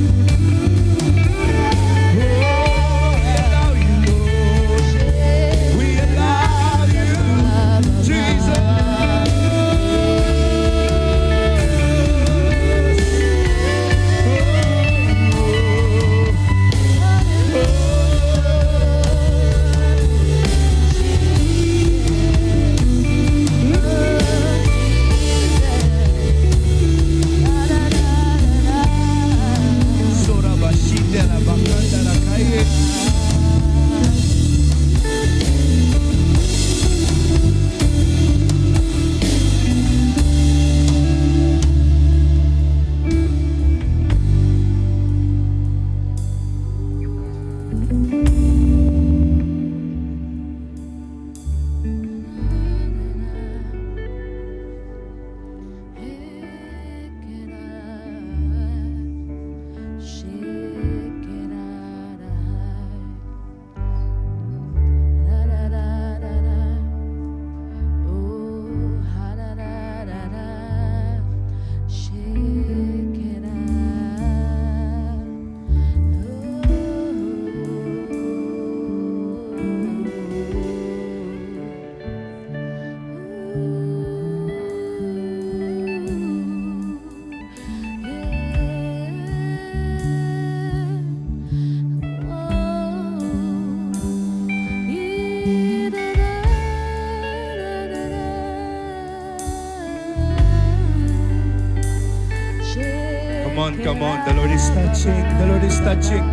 Come on. The Lord is touching. The Lord is touching.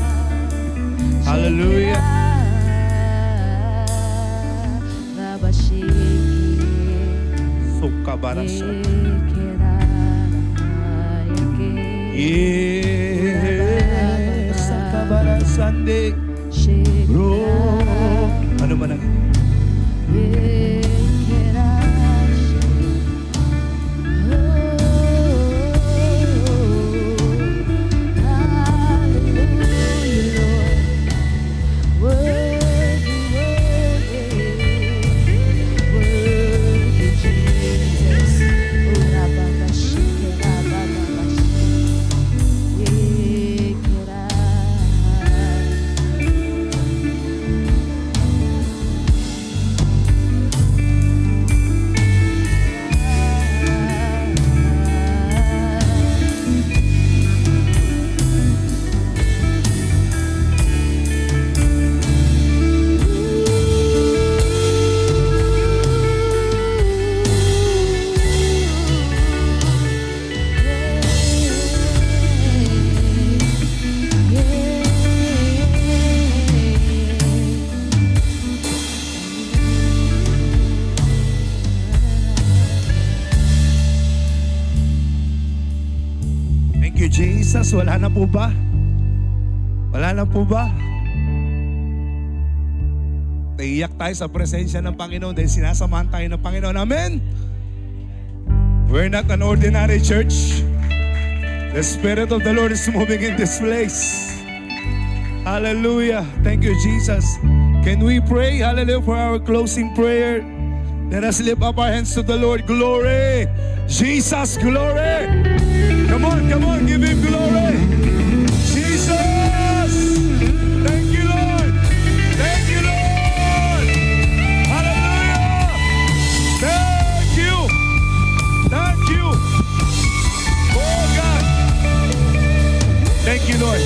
Hallelujah. Sukabarasa. Yes. Sukabarasande. Bro. Ano man ang... Jesus, wala na po ba? Wala na po ba? Naiyak tayo sa presensya ng Panginoon dahil sinasamahan tayo ng Panginoon. Amen? We're not an ordinary church. The Spirit of the Lord is moving in this place. Hallelujah. Thank you, Jesus. Can we pray? Hallelujah for our closing prayer. Let us lift up our hands to the Lord. Glory. Jesus, glory. Come on, give him glory. Jesus. Thank you, Lord. Thank you, Lord. Hallelujah. Thank you. Thank you. Oh, God. Thank you, Lord.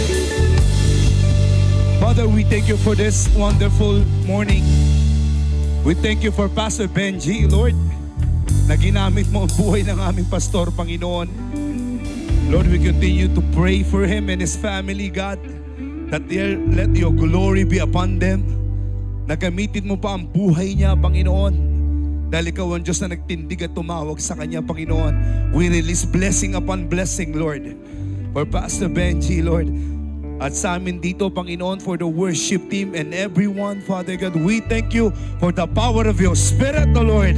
Father, we thank you for this wonderful morning. We thank you for Pastor Benji, Lord, na ginamit mo ang buhay ng aming pastor, Panginoon. Lord, we continue to pray for him and his family, God, that let your glory be upon them. Nagamitin mo pa ang buhay niya, Panginoon. Dahil ikaw ang Diyos na nagtindig at tumawag sa kanya, Panginoon. We release blessing upon blessing, Lord, for Pastor Benji, Lord. At sa amin dito, Panginoon, for the worship team and everyone, Father God, we thank you for the power of your Spirit, O Lord.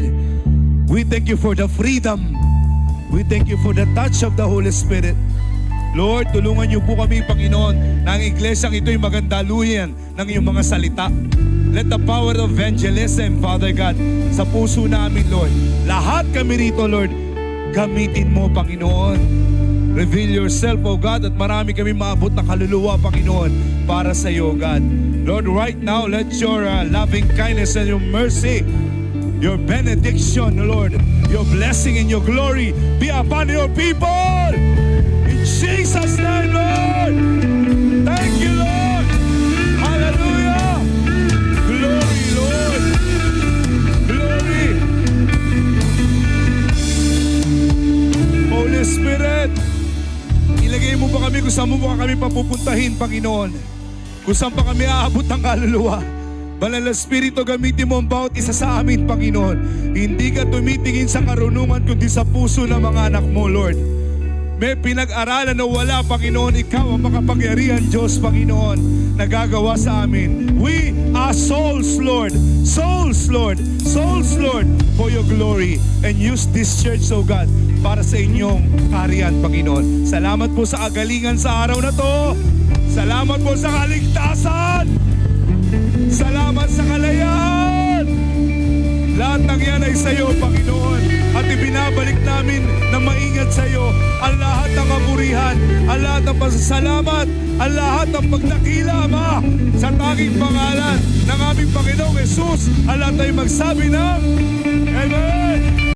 We thank you for the freedom. We thank you for the touch of the Holy Spirit. Lord, tulungan niyo po kami, Panginoon, na ang iglesyang ito'y magandaluyan ng iyong mga salita. Let the power of evangelism, Father God, sa puso namin, Lord. Lahat kami rito, Lord, gamitin mo, Panginoon. Reveal yourself, O God, at marami kami maabot na kaluluwa, Panginoon, para sa iyo, God. Lord, right now, let your loving kindness and your mercy, your benediction, Lord, your blessing and your glory be upon your people. In Jesus' name, Lord. Thank you, Lord. Hallelujah. Glory, Lord. Glory. Holy Spirit, ilagay mo pa kami kung saan mo pa kami papupuntahin, Panginoon. Kung saan pa kami aabot ng kaluluwa. Banal na Espiritu, gamitin mo ang bawat isa sa amin, Panginoon. Hindi ka tumitingin sa karunungan, kundi sa puso ng mga anak mo, Lord. May pinag-aralan na wala, Panginoon. Ikaw ang makapangyarihan, Diyos, Panginoon, na gagawa sa amin. We are souls, Lord. Souls, Lord. Souls, Lord, for your glory. And use this church, oh God, para sa inyong kariyan, Panginoon. Salamat po sa agalingan sa araw na to. Salamat po sa kaligtasan. Salamat sa kalayaan. Lahat ng yan ay sa iyo, Panginoon. At ibinabalik namin na maingat sa iyo ang lahat ng kapurihan, ang lahat ng pasasalamat, ang lahat ng pagdakila, Ama, sa tanging pangalan ng aming Panginoong Jesus. Ang lahat ay magsabi ng Amen.